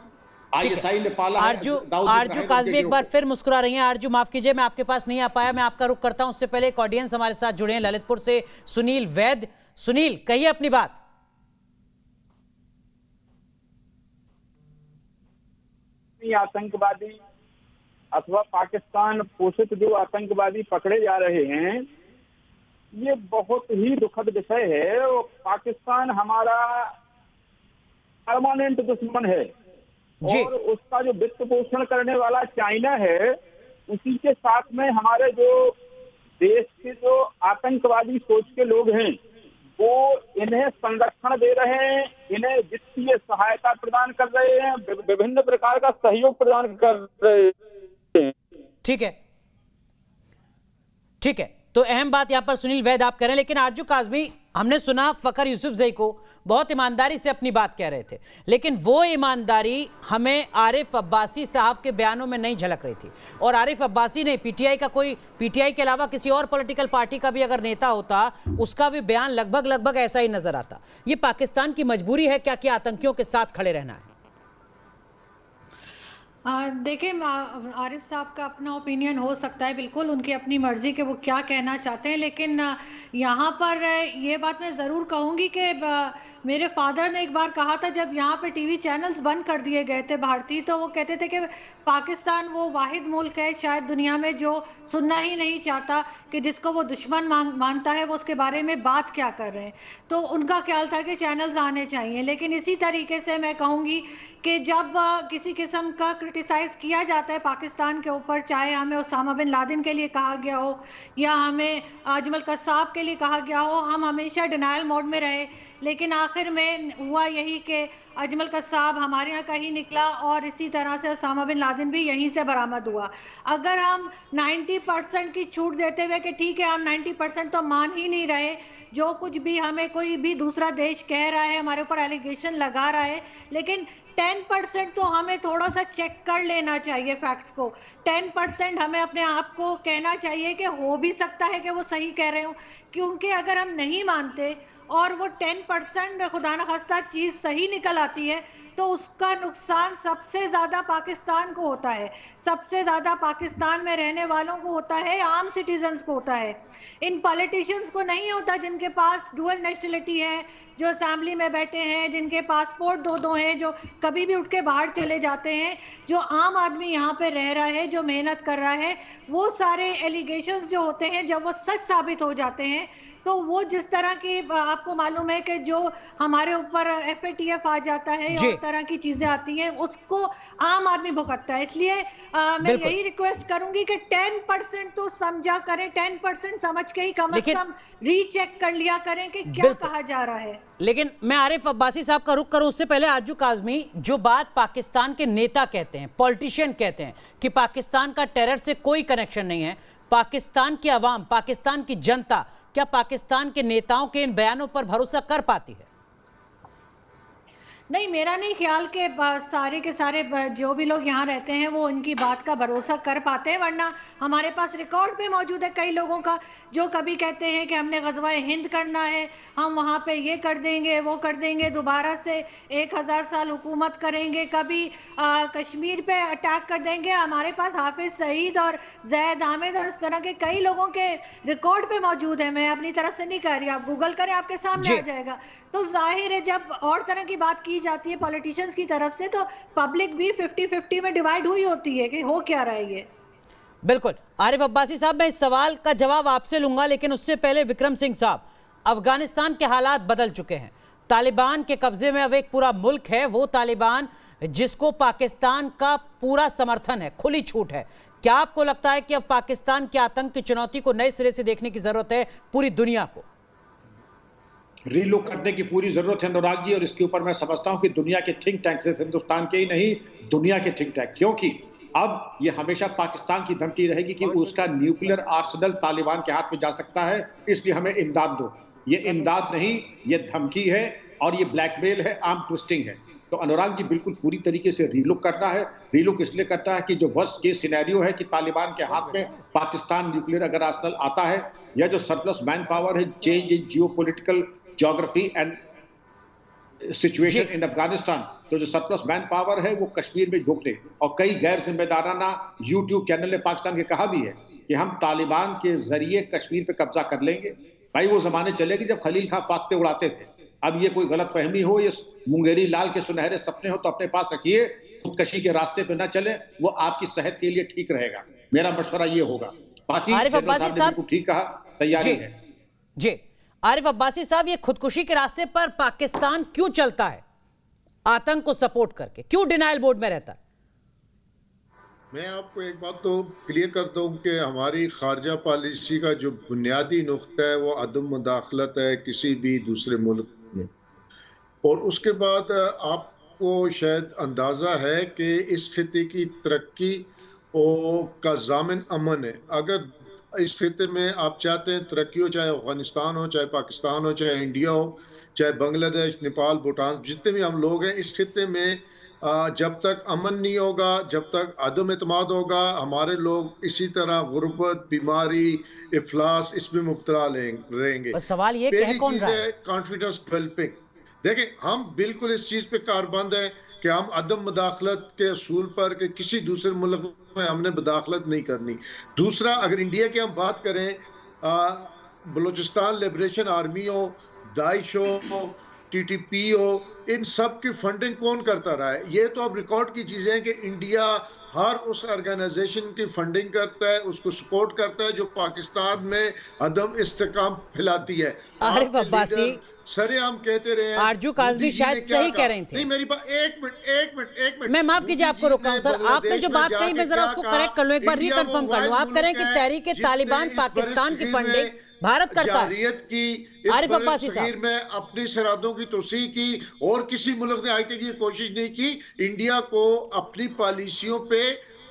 आईएसआई ने पाला है। आरजू काज़मी एक बार फिर मुस्कुरा रही हैं। आरजू माफ कीजिए, मैं आपके पास नहीं आ पाया, मैं आपका रुख करता हूं। उससे पहले एक ऑडियंस हमारे साथ जुड़े हैं ललितपुर से, सुनील वैद। सुनील, कहिए अपनी बात। आतंकवादी अथवा पाकिस्तान पोषित जो आतंकवादी पकड़े जा रहे हैं, ये बहुत ही दुखद विषय है। और पाकिस्तान हमारा परमानेंट दुश्मन है और उसका जो वित्त पोषण करने वाला चाइना है, उसी के साथ में हमारे जो देश के जो आतंकवादी सोच के लोग हैं वो इन्हें संरक्षण दे रहे हैं, इन्हें वित्तीय सहायता प्रदान कर रहे हैं, विभिन्न प्रकार का सहयोग प्रदान कर रहे हैं। ठीक है, ठीक है, तो अहम बात यहां पर सुनील वैद आप कह रहे हैं। लेकिन आरजू काज़मी, हमने सुना फखर यूसुफजई को बहुत ईमानदारी से अपनी बात कह रहे थे, लेकिन वो ईमानदारी हमें आरिफ अब्बासी साहब के बयानों में नहीं झलक रही थी। और आरिफ अब्बासी नहीं, पीटीआई के अलावा किसी और पॉलिटिकल पार्टी का भी अगर नेता होता, उसका भी बयान लगभग ऐसा ही नजर आता। ये पाकिस्तान की मजबूरी है क्या कि आतंकियों के साथ खड़े रहना है? देखिए, आरिफ साहब का अपना ओपिनियन हो सकता है, बिल्कुल उनकी अपनी मर्जी के वो क्या कहना चाहते हैं, लेकिन यहाँ पर ये बात मैं ज़रूर कहूँगी कि मेरे फादर ने एक बार कहा था, जब यहाँ पे टीवी चैनल्स बंद कर दिए गए थे भारतीय, तो वो कहते थे कि पाकिस्तान वो वाहिद मुल्क है शायद दुनिया में जो सुनना ही नहीं चाहता कि जिसको वो दुश्मन मानता है वो उसके बारे में बात क्या कर रहे हैं। तो उनका ख्याल था कि चैनल्स आने चाहिए। लेकिन इसी तरीके से मैं कहूँगी कि जब किसी किस्म का क्रिटिसाइज किया जाता है पाकिस्तान के ऊपर, चाहे हमें उसामा बिन लादेन के लिए कहा गया हो या हमें अजमल कसाब के लिए कहा गया हो, हम हमेशा डिनायल मोड में रहे। लेकिन आखिर में हुआ यही कि अजमल कसाब हमारे यहाँ का ही निकला और इसी तरह से उसामा बिन लादेन भी यहीं से बरामद हुआ। अगर हम 90% की छूट देते हुए कि ठीक है हम 90% तो मान ही नहीं रहे, जो कुछ भी हमें कोई भी दूसरा देश कह रहा है, हमारे ऊपर एलिगेशन लगा रहा है, लेकिन 10% तो हमें थोड़ा सा चेक कर लेना चाहिए फैक्ट्स को। 10% हमें अपने आप को कहना चाहिए कि हो भी सकता है कि वो सही कह रहे हो, क्योंकि अगर हम नहीं मानते और वो 10% खुदा न खास्ता चीज़ सही निकल आती है तो उसका नुकसान सबसे ज़्यादा पाकिस्तान को होता है, सबसे ज़्यादा पाकिस्तान में रहने वालों को होता है, आम सिटीजन्स को होता है। इन पॉलिटिशियंस को नहीं होता जिनके पास डुअल नेशनलिटी है, जो असेंबली में बैठे हैं, जिनके पासपोर्ट दो हैं, जो कभी भी उठ के बाहर चले जाते हैं। जो आम आदमी यहाँ पे रह रहा है, जो मेहनत कर रहा है, वो सारे एलिगेशंस जो होते हैं जब वो सच साबित हो जाते हैं तो वो जिस तरह की आपको मालूम है कि जो हमारे ऊपर FATF आ जाता है और तरह की चीजें आती हैं, उसको आम आदमी भुगतता है। इसलिए मैं यही रिक्वेस्ट करूंगी कि 10% तो समझा करें, 10% समझ के ही कम से कम रीचेक कर लिया करें कि क्या कहा जा रहा है। लेकिन मैं आरिफ अब्बासी साहब का रुख करूं उससे पहले आरजू काज़मी, जो बात पाकिस्तान के नेता कहते हैं, पॉलिटिशियन कहते हैं कि पाकिस्तान का टेरर से कोई कनेक्शन नहीं है, पाकिस्तान की आवाम, पाकिस्तान की जनता क्या पाकिस्तान के नेताओं के इन बयानों पर भरोसा कर पाती है? नहीं, मेरा नहीं ख्याल कि सारे के सारे जो भी लोग यहाँ रहते हैं वो इनकी बात का भरोसा कर पाते हैं, वरना हमारे पास रिकॉर्ड पे मौजूद है कई लोगों का जो कभी कहते हैं कि हमने ग़ज़वा-ए हिंद करना है, हम वहाँ पे ये कर देंगे, वो कर देंगे, दोबारा से 1000 साल हुकूमत करेंगे, कभी कश्मीर पे अटैक कर देंगे। हमारे पास हाफिज सईद और जैद आमिद और इस तरह के कई लोगों के रिकॉर्ड पे मौजूद है। मैं अपनी तरफ से नहीं कह रही, आप गूगल करें आपके सामने आ जाएगा। तो जाहिर है जब और तरह की बात की जाती है पॉलिटिशियंस की तरफ से तो पब्लिक भी 50-50 में डिवाइड हुई होती है कि हो क्या रहा है ये। बिल्कुल। आरिफ अब्बासी साहब, मैं इस सवाल का जवाब आपसे लूंगा, लेकिन उससे पहले विक्रम सिंह साहब, अफगानिस्तान के हालात बदल चुके हैं, तालिबान के कब्जे में अब एक पूरा मुल्क है, वो तालिबान जिसको पाकिस्तान का पूरा समर्थन है, खुली छूट है। क्या आपको लगता है कि अब पाकिस्तान के आतंक की चुनौती को नए सिरे से देखने की जरूरत है पूरी दुनिया को? रीलुक करने की पूरी जरूरत है अनुराग जी, और इसके ऊपर मैं समझता हूं कि दुनिया के थिंक टैंक, सिर्फ हिंदुस्तान के ही नहीं, दुनिया के थिंक टैंक, क्योंकि अब ये हमेशा पाकिस्तान की धमकी रहेगी कि उसका न्यूक्लियर आर्सेनल तालिबान के हाथ में जा सकता है, इसलिए हमें इमदाद दो। ये इमदाद नहीं, ये धमकी है और ये ब्लैकमेल है, आर्म ट्विस्टिंग है। तो अनुराग जी बिल्कुल पूरी तरीके से रीलुक करना है। रीलुक इसलिए करना है कि जो वर्स्ट केस सिनेरियो है कि तालिबान के हाथ में पाकिस्तान न्यूक्लियर अगर आर्सेनल आता है, या जो सरप्लस मैन पावर है, change in geopolitical geography and situation in Afghanistan, तो जो सरप्लस मैन पावर है वो कश्मीर में झोंक ले। और कई गैर जिम्मेदाराना यूट्यूब चैनल ने पाकिस्तान के कहा भी है कि हम तालिबान के जरिए कश्मीर पे कब्जा कर लेंगे। भाई वो जमाने चले कि जब खलील खां फाख्ते उड़ाते थे। अब ये कोई गलत फहमी हो, ये मुंगेरी लाल के सुनहरे सपने हो तो अपने पास रखिए, खुदकशी के रास्ते पे ना चले, वो आपकी सेहत के लिए ठीक रहेगा। मेरा मशवरा ये होगा। बाकी आरिफ अब्बासी साहब ठीक कहा, तैयारी है जी। आरिफ अब्बासी साहब, ये खुदकुशी के रास्ते पर पाकिस्तान क्यों चलता है? आतंक को सपोर्ट करके क्यों डिनायल मोड में रहता है? मैं आपको एक बात तो क्लियर कर दूं कि हमारी खारजा पॉलिसी का जो बुनियादी नुक्ता है वो अदम मुदाखलत है किसी भी दूसरे मुल्क में। और उसके बाद आपको शायद अंदाज़ा है कि इस खिते की तरक्की का ज़ामिन अमन है। अगर इस खिते में आप चाहते हैं तरक्की हो, चाहे अफगानिस्तान हो, चाहे पाकिस्तान हो, चाहे इंडिया हो, चाहे बांग्लादेश, नेपाल, भूटान, जितने भी हम लोग हैं, इस खिते में जब तक अमन नहीं होगा, जब तक अदम एतमाद होगा, हमारे लोग इसी तरह गुर्बत, बीमारी, इफलास इसमें मुब्तला रहेंगे। सवाल ये पहली चीज है कॉन्फिडेंस डेवलपिंग। देखें, हम बिल्कुल इस चीज पे कारबंद है कि हम अदम मुदाखलत के असूल पर कि किसी दूसरे मुल्क में हमने मुदाखलत नहीं करनी। दूसरा, अगर इंडिया की हम बात करें, बलूचिस्तान लिबरेशन आर्मी हो, दाइश हो, TTP हो, इन सब की फंडिंग कौन करता रहा है? ये तो अब रिकॉर्ड की चीजें हैं कि इंडिया हर उस ऑर्गेनाइजेशन की फंडिंग करता है, उसको सपोर्ट करता है जो पाकिस्तान में अदम इस्तेकाम फैलाती है। आरिफ अब्बासी सरेआम कहते रहे हैं, आरजू काज़मी शायद सही कह रही थी। नहीं, मेरी बात एक मिनट मैं माफ कीजिए आपको रोक रहा हूं सर। आपने जो बात कही मैं जरा उसको करेक्ट कर लूं, एक बार रिकन्फर्म कर लूं। आप कह रहे हैं कि तहरीक तालिबान पाकिस्तान की फंडिंग भारत करता है। आरिफ अब्बासी साहब में अपनी सरहदों की तोसी की और किसी मुल्क ने आज तक ये कोशिश नहीं की इंडिया को अपनी पॉलिसियों पे,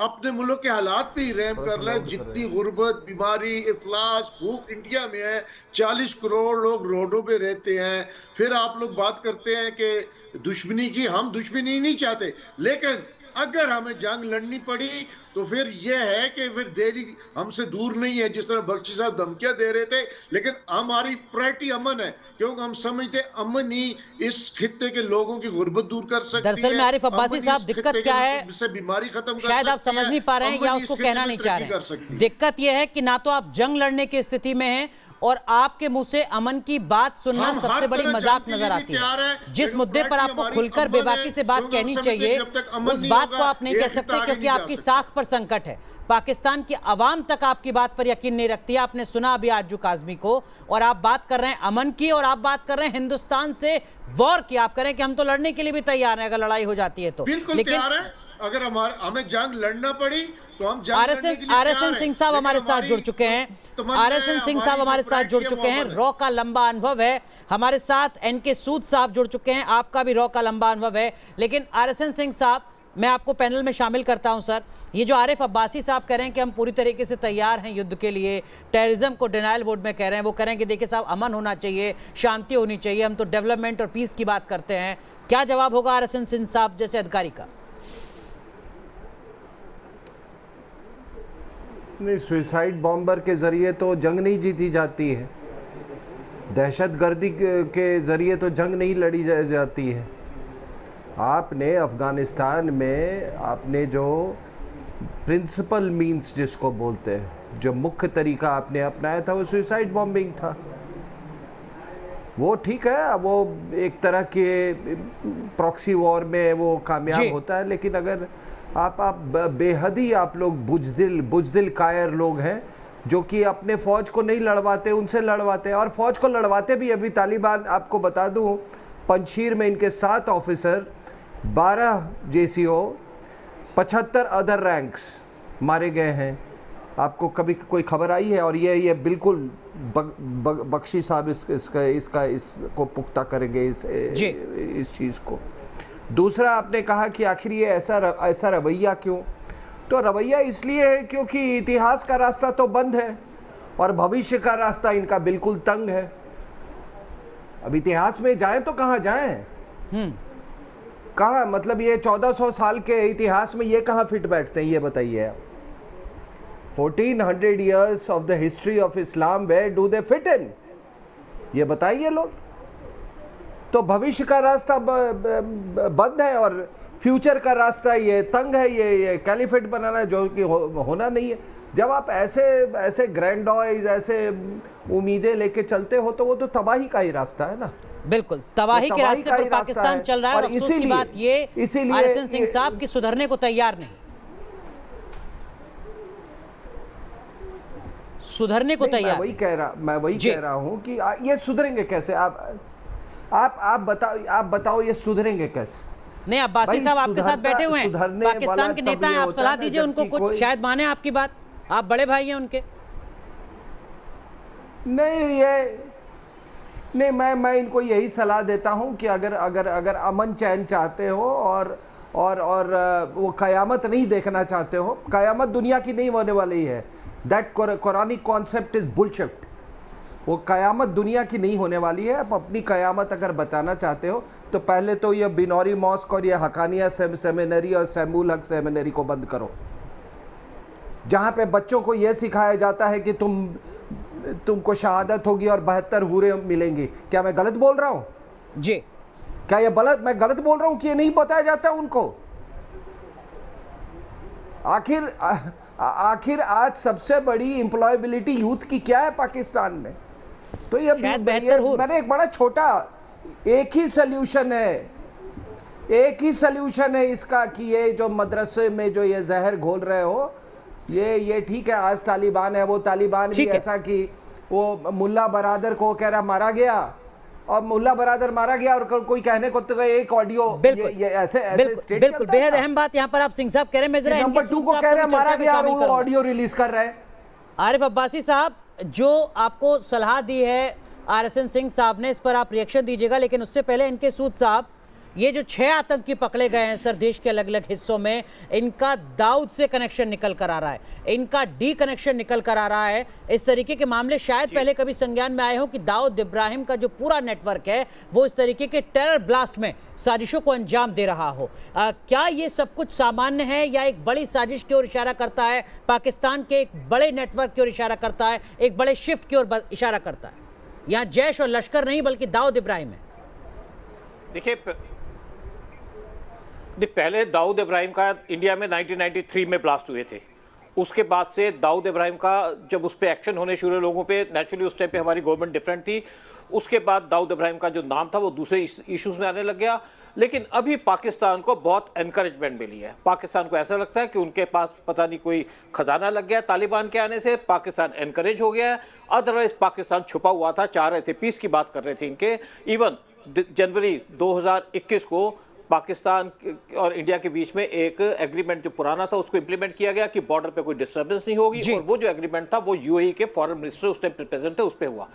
अपने मुल्क के हालात पे ही रहम कर ले। जितनी गुर्बत, बीमारी, इफलास, भूख इंडिया में है, 40 करोड़ लोग रोडों पे रहते हैं। फिर आप लोग बात करते हैं कि दुश्मनी की, हम दुश्मनी नहीं चाहते, लेकिन अगर हमें जंग लड़नी पड़ी तो फिर यह है कि फिर देरी हमसे दूर नहीं है। जिस तरह बख्शी साहब धमकियां दे रहे थे, लेकिन हमारी प्रायोरिटी अमन है, क्योंकि हम समझते अमन ही इस खित्ते के लोगों की गुर्बत दूर कर सकती है। दरअसल में आरिफ अब्बासी साहब, दिक्कत क्या है, बीमारी खत्म कर शायद आप समझ नहीं पा रहे हैं या उसको कहना नहीं चाह रहे हैं। दिक्कत यह है कि ना तो आप जंग लड़ने की स्थिति में हैं और आपके मुंह से अमन की बात सुनना सबसे बड़ी मजाक नजर आती है। जिस मुद्दे पर आपको खुलकर बेबाकी से बात कहनी चाहिए, उस बात को आप नहीं कह सकते क्योंकि आपकी साख पर संकट है। पाकिस्तान की आवाम तक आपकी बात पर यकीन नहीं रखती है। आपने सुना अभी आरजू काज़मी को, और आप बात कर रहे हैं अमन की और आप बात कर रहे हैं हिंदुस्तान से वॉर की। आप कह रहे हैं कि हम तो लड़ने के लिए भी तैयार हैं अगर लड़ाई हो जाती है तो। लेकिन अगर हमें जंग लड़ना पड़ी तो हम RSN सिंह साहब हमारे साथ जुड़ चुके हैं। RSN सिंह साहब हमारे साथ जुड़ चुके हैं, रॉ का लंबा अनुभव है। हमारे साथ NK सूद साहब जुड़ चुके हैं, आपका भी रॉ का लंबा अनुभव है। लेकिन RSN सिंह साहब, मैं आपको पैनल में शामिल करता हूं सर। ये जो आरिफ अब्बासी साहब कह रहे हैं कि हम पूरी तरीके से तैयार हैं युद्ध के लिए, टेररिज्म को डिनायल मोड में कह रहे हैं, वो कह रहे हैं कि देखिए साहब अमन होना चाहिए, शांति होनी चाहिए, हम तो डेवलपमेंट और पीस की बात करते हैं। क्या जवाब होगा RSN सिंह साहब जैसे अधिकारी का? नहीं, सुसाइड बॉम्बर के ज़रिए तो जंग नहीं जीती जाती है, दहशतगर्दी के ज़रिए तो जंग नहीं लड़ी जाती है। आपने अफ़गानिस्तान में आपने जो प्रिंसिपल मींस जिसको बोलते हैं, जो मुख्य तरीका आपने अपनाया था वो सुसाइड बॉम्बिंग था। वो ठीक है, वो एक तरह के प्रॉक्सी वॉर में वो कामयाब होता है, लेकिन अगर आप बेहद ही आप लोग बुजदिल कायर लोग हैं जो कि अपने फ़ौज को नहीं लड़वाते, उनसे लड़वाते, और फ़ौज को लड़वाते भी। अभी तालिबान, आपको बता दूं, पंजशीर में इनके 7 ऑफिसर, 12 JCO, 75 अदर रैंक्स मारे गए हैं। आपको कभी कोई खबर आई है? और ये बिल्कुल बख्शी साहब इसको पुख्ता करेंगे इस चीज़ को। दूसरा, आपने कहा कि आखिर ये ऐसा रवैया क्यों? तो रवैया इसलिए है क्योंकि इतिहास का रास्ता तो बंद है और भविष्य का रास्ता इनका बिल्कुल तंग है। अब इतिहास में जाएं तो कहाँ जाएं? कहाँ, मतलब ये 1400 साल के इतिहास में ये कहाँ फिट बैठते हैं, ये बताइए आप। 1400 years of the history of Islam, where do they fit in? ये बताइए लोग। तो भविष्य का रास्ता बंद है और फ्यूचर का रास्ता ये तंग है, ये कैलिफेट बनाना जो कि होना नहीं है। जब आप ऐसे ग्रैंडॉइज, ऐसे उम्मीदें लेके चलते हो तो वो तो तबाही का ही रास्ता है ना। बिल्कुल, तबाही के रास्ते पर पाकिस्तान चल रहा है और अफसोस की बात ये आरएसएन सिंह साहब की सुधरने को तैयार नहीं, सुधरने को तैयार। मैं वही कह रहा हूं कि ये सुधरेंगे कैसे? आप बताओ ये सुधरेंगे कैसे? नहीं, अब्बासी साहब आपके साथ बैठे हुए हैं, पाकिस्तान के नेता हैं, आप सलाह दीजिए उनको, कुछ शायद माने आपकी बात, आप बड़े भाई हैं उनके। नहीं, मैं इनको यही सलाह देता हूं कि अगर अमन चैन चाहते हो और वो कयामत नहीं देखना चाहते हो, कयामत दुनिया की नहीं होने वाली है। That Quranic concept is bullshit. वो कयामत दुनिया की नहीं होने वाली है। आप अपनी कयामत अगर बचाना चाहते हो तो पहले तो ये बिनौरी मॉस्क और ये हकानिया सेमिनरी और सैमुल हक सेमिनरी को बंद करो, जहाँ पे बच्चों को ये सिखाया जाता है कि तुमको शहादत होगी और 72 हूरें मिलेंगी। क्या मैं गलत बोल रहा हूँ जी? क्या मैं गलत बोल रहा हूँ कि ये नहीं बताया जाता उनको? आखिर आज सबसे बड़ी एम्प्लॉयबिलिटी यूथ की क्या है पाकिस्तान में? तो ये मैंने एक बड़ा छोटा एक ही सल्यूशन है इसका कि ये जो मदरसे में जो ये जहर घोल रहे हो, ये ठीक है, आज तालिबान है, वो तालिबान भी ऐसा कि वो मुल्ला बरादर को कह रहा मारा गया और मुल्ला बरादर मारा गया और कोई कहने को तो एक ऑडियो ऐसे बिल्कुल बेहद अहम बात यहाँ पर आप सिंह साहब कह रहे हैं। नंबर 2 को कह रहे हैं मारा गया और वो ऑडियो रिलीज कर रहे हैं। आरिफ अब्बासी साहब, जो आपको सलाह दी है आरएसएन सिंह साहब ने, इस पर आप रिएक्शन दीजिएगा, लेकिन उससे पहले इनके सूद साहब, ये जो 6 आतंकी पकड़े गए हैं सर देश के अलग अलग हिस्सों में, इनका दाऊद से कनेक्शन निकल कर आ रहा है, इनका डी कनेक्शन निकल कर आ रहा है। इस तरीके के मामले शायद पहले कभी संज्ञान में आए हो कि दाऊद इब्राहिम का जो पूरा नेटवर्क है वो इस तरीके के टेरर ब्लास्ट में साजिशों को अंजाम दे रहा हो। क्या ये सब कुछ सामान्य है या एक बड़ी साजिश की ओर इशारा करता है, पाकिस्तान के एक बड़े नेटवर्क की ओर इशारा करता है, एक बड़े शिफ्ट की ओर इशारा करता है? यहाँ जैश और लश्कर नहीं बल्कि दाऊद इब्राहिम है। देखिए, पहले दाऊद इब्राहिम का इंडिया में 1993 में ब्लास्ट हुए थे। उसके बाद से दाऊद इब्राहिम का जब उस पर एक्शन होने शुरू लोगों पे, नेचुरली उस टाइम पे हमारी गवर्नमेंट डिफरेंट थी। उसके बाद दाऊद इब्राहिम का जो नाम था वो दूसरे इश्यूज में आने लग गया। लेकिन अभी पाकिस्तान को बहुत एनकरेजमेंट मिली है। पाकिस्तान को ऐसा लगता है कि उनके पास पता नहीं कोई खजाना लग गया तालिबान के आने से, पाकिस्तान एनकरेज हो गया है। अदरवाइज पाकिस्तान छुपा हुआ था, चाह रहे थे, पीस की बात कर रहे थे इनके। इवन जनवरी 2021 को पाकिस्तान और इंडिया के बीच में एक एग्रीमेंट जो पुराना था उसको इंप्लीमेंट किया गया कि बॉर्डर पे कोई डिस्टर्बेंस नहीं होगी, और वो जो एग्रीमेंट था वो यूएई के फॉरेन मिनिस्टर उस टाइम प्रेजेंट थे, उस पे हुआ।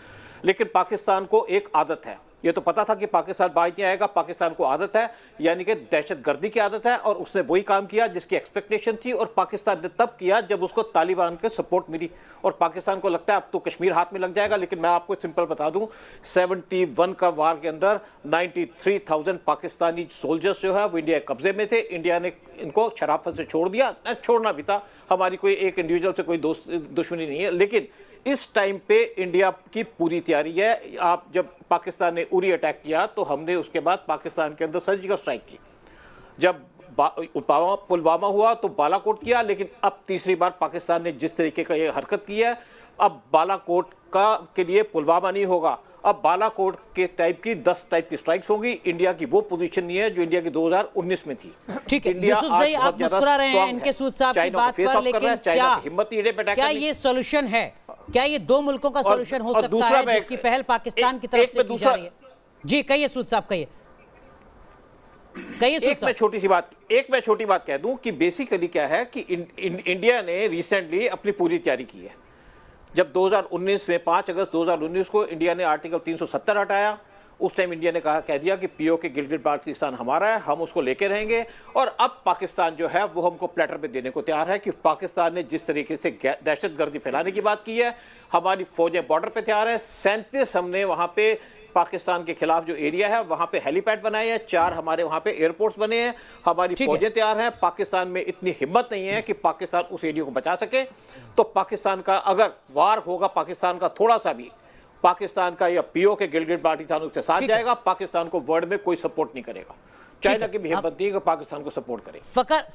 लेकिन पाकिस्तान को एक आदत है, ये तो पता था कि पाकिस्तान बाहर नहीं आएगा, पाकिस्तान को आदत है, यानी कि दहशतगर्दी की आदत है, और उसने वही काम किया जिसकी एक्सपेक्टेशन थी। और पाकिस्तान ने तब किया जब उसको तालिबान के सपोर्ट मिली, और पाकिस्तान को लगता है अब तो कश्मीर हाथ में लग जाएगा। लेकिन मैं आपको सिंपल बता दूं, 71 का वार के अंदर 93,000 पाकिस्तानी सोल्जर्स जो है वो इंडिया के कब्जे में थे। इंडिया ने इनको शराफत से छोड़ दिया, छोड़ना भी था, हमारी कोई एक इंडिविजुअल से कोई दुश्मनी नहीं है। लेकिन इस टाइम पे इंडिया की पूरी तैयारी है। आप जब पाकिस्तान ने उरी अटैक किया तो हमने उसके बाद पाकिस्तान के अंदर सर्जिकल स्ट्राइक की। जब पुलवामा हुआ तो बालाकोट किया। लेकिन अब तीसरी बार पाकिस्तान ने जिस तरीके का ये हरकत की है, अब बालाकोट के लिए पुलवामा नहीं होगा, अब बालाकोट के टाइप की 10 टाइप की स्ट्राइक्स होंगी। इंडिया की वो पोजीशन नहीं है जो इंडिया की 2019 में थी। ठीक है यूसुफ भाई, आप मुस्कुरा रहे हैं इनके सूद साहब की बात पर, लेकिन क्या ये सॉल्यूशन है? क्या ये 2 मुल्कों का सॉल्यूशन हो सकता है जिसकी पहल पाकिस्तान की तरफ से की जा रही है? जी कहिए सूद साहब, कहिए। एक मैं छोटी बात कह दूं कि बेसिकली क्या है कि इंडिया ने रिसेंटली अपनी पूरी तैयारी की है। जब 2019 में 5 अगस्त 2019 को इंडिया ने आर्टिकल 370 हटाया, उस टाइम इंडिया ने कह दिया कि पीओके गिलगित बाल्टिस्तान हमारा है, हम उसको लेके रहेंगे। और अब पाकिस्तान जो है वो हमको प्लेटर पे देने को तैयार है कि पाकिस्तान ने जिस तरीके से दहशतगर्दी फैलाने की बात की है, हमारी फौजें बॉर्डर पे तैयार है। 37 हमने वहां पे पाकिस्तान के खिलाफ जो एरिया है वहां पे हेलीपैड बनाए हैं, 4 हमारे वहां पे एयरपोर्ट्स बने हैं, हमारी फौजें तैयार हैं। पाकिस्तान में इतनी हिम्मत नहीं है कि पाकिस्तान उस एरिया को बचा सके। तो पाकिस्तान का अगर वार होगा, पाकिस्तान का थोड़ा सा भी, पाकिस्तान का या पीओके गिलगित बाल्टिस्तान उसके साथ जाएगा। पाकिस्तान को वर्ल्ड में कोई सपोर्ट नहीं करेगा। चाइना की भी हिम्मत नहीं कि पाकिस्तान को सपोर्ट करे।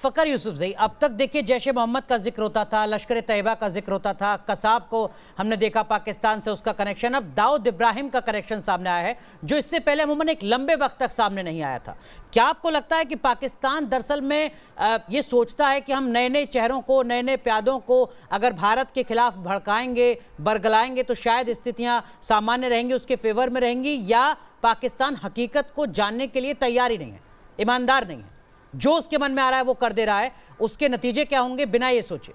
फकर यूसुफजई, अब तक देखिए जैश ए मोहम्मद का जिक्र होता था, लश्कर तैयबा का जिक्र होता था, कसाब को हमने देखा पाकिस्तान से उसका कनेक्शन, अब दाऊद इब्राहिम का कनेक्शन सामने आया है जो इससे पहले अमूमन एक लंबे वक्त तक सामने नहीं आया था। क्या आपको लगता है कि पाकिस्तान दरअसल में ये सोचता है कि हम नए नए चेहरों को, नए नए प्यादों को अगर भारत के खिलाफ भड़काएंगे, बरगलाएंगे तो शायद स्थितियां सामान्य रहेंगी, उसके फेवर में रहेंगी, या पाकिस्तान हकीकत को जानने के लिए तैयार ही नहीं है, ईमानदार नहीं है, जो उसके मन में आ रहा है वो कर दे रहा है, उसके नतीजे क्या होंगे बिना ये सोचे?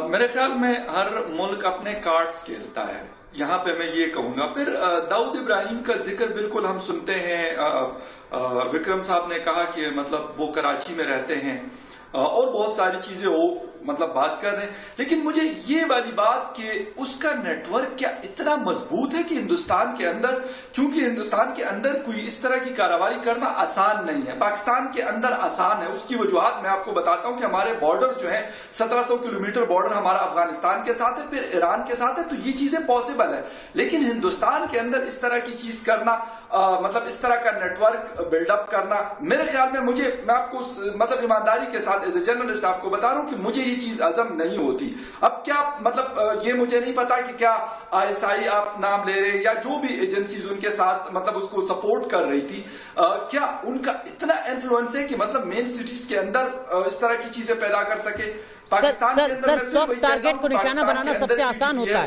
मेरे ख्याल में हर मुल्क अपने कार्ड्स खेलता है। यहाँ पे मैं ये कहूंगा। फिर दाऊद इब्राहिम का जिक्र बिल्कुल हम सुनते हैं। विक्रम साहब ने कहा कि मतलब वो कराची में रहते हैं और बहुत सारी चीजें वो मतलब बात कर रहे हैं, लेकिन मुझे ये वाली बात कि उसका नेटवर्क क्या इतना मजबूत है कि हिंदुस्तान के अंदर, क्योंकि हिंदुस्तान के अंदर कोई इस तरह की कार्रवाई करना आसान नहीं है, पाकिस्तान के अंदर आसान है। उसकी वजूहत मैं आपको बताता हूं कि हमारे बॉर्डर जो है 1700 किलोमीटर बॉर्डर हमारा अफगानिस्तान के साथ है, फिर ईरान के साथ है, तो ये चीजें पॉसिबल है। लेकिन हिंदुस्तान के अंदर इस तरह की चीज करना, मतलब इस तरह का नेटवर्क बिल्डअप करना, मेरे ख्याल में मैं आपको मतलब ईमानदारी के साथ एज ए जर्नलिस्ट आपको बता रहा हूं कि मुझे ये चीज अज़म नहीं होती। अब क्या मतलब ये मुझे नहीं पता कि क्या ISI आप नाम ले रहे या जो भी एजेंसीज उनके साथ मतलब उसको सपोर्ट कर रही थी, क्या उनका इतना इन्फ्लुएंस है कि मतलब मेन सिटीज के अंदर इस तरह की चीजें पैदा कर सके? सर सॉफ्ट टारगेट को निशाना बनाना सबसे आसान होता है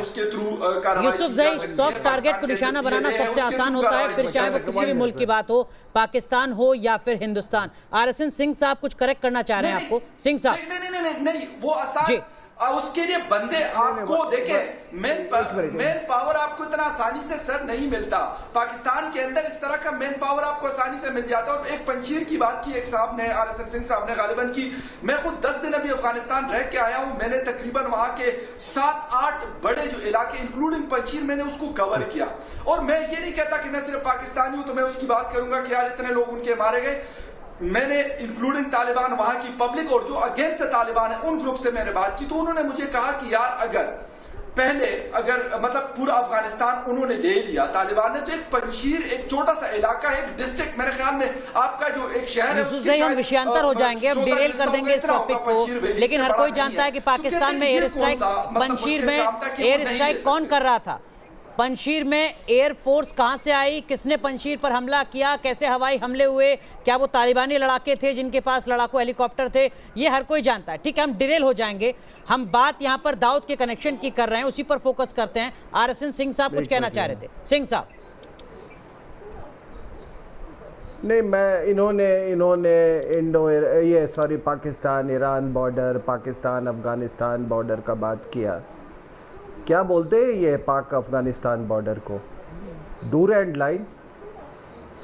यूसुफजई, सॉफ्ट टारगेट को निशाना बनाना सबसे आसान होता है, फिर चाहे वो किसी भी मुल्क की बात हो, पाकिस्तान हो या फिर हिंदुस्तान। RSN सिंह साहब कुछ करेक्ट करना चाह रहे हैं आपको? सिंह साहब नहीं वो आसान, उसके लिए बंदे आपको देखें, मेन पावर आपको इतना आसानी से सर नहीं मिलता। पाकिस्तान के अंदर इस तरह का मेन पावर आपको आसानी से मिल जाता है। और एक पंशीर की बात की एक साहब ने, RSN सिंह साहब ने गालिबन की, मैं खुद 10 दिन अभी अफगानिस्तान रह के आया हूं, मैंने तकरीबन वहां के 7-8 बड़े जो इलाके इंक्लूडिंग पंशीर मैंने उसको कवर किया। और मैं ये नहीं कहता कि मैं सिर्फ पाकिस्तानी हूं तो मैं उसकी बात करूंगा कि यार इतने लोग उनके मारे गए। मैंने इंक्लूडिंग तालिबान, वहां की पब्लिक और जो अगेंस्ट तालिबान है उन ग्रुप से मैंने बात की, तो उन्होंने मुझे कहा कि यार अगर मतलब पूरा अफगानिस्तान उन्होंने ले लिया तालिबान ने, तो एक पंशीर, एक छोटा सा इलाका, एक डिस्ट्रिक्ट, मेरे ख्याल में आपका जो एक शहर है, हम विषयांतर हो जाएंगे, अब डिटेल कर देंगे इस टॉपिक को, लेकिन हर कोई जानता है कि पाकिस्तान में एयर स्ट्राइक, पंशीर में एयर स्ट्राइक कौन कर रहा था? पंशीर में एयरफोर्स कहां से आई, किसने पंशीर पर हमला किया, कैसे हवाई हमले हुए, क्या वो तालिबानी लड़ाके थे जिनके पास लड़ाकू हेलीकॉप्टर थे, ये हर कोई जानता है। ठीक है, हम डिटेल हो जाएंगे, हम बात यहां पर दाऊद के कनेक्शन की कर रहे हैं, उसी पर फोकस करते हैं। RSN सिंह साहब कुछ कहना चाह रहे थे। सिंह साहब नहीं, मैं इन्होंने Pakistan Iran border, Pakistan Afghanistan border का बात किया। क्या बोलते हैं ये पाक अफगानिस्तान बॉर्डर को? Door and line.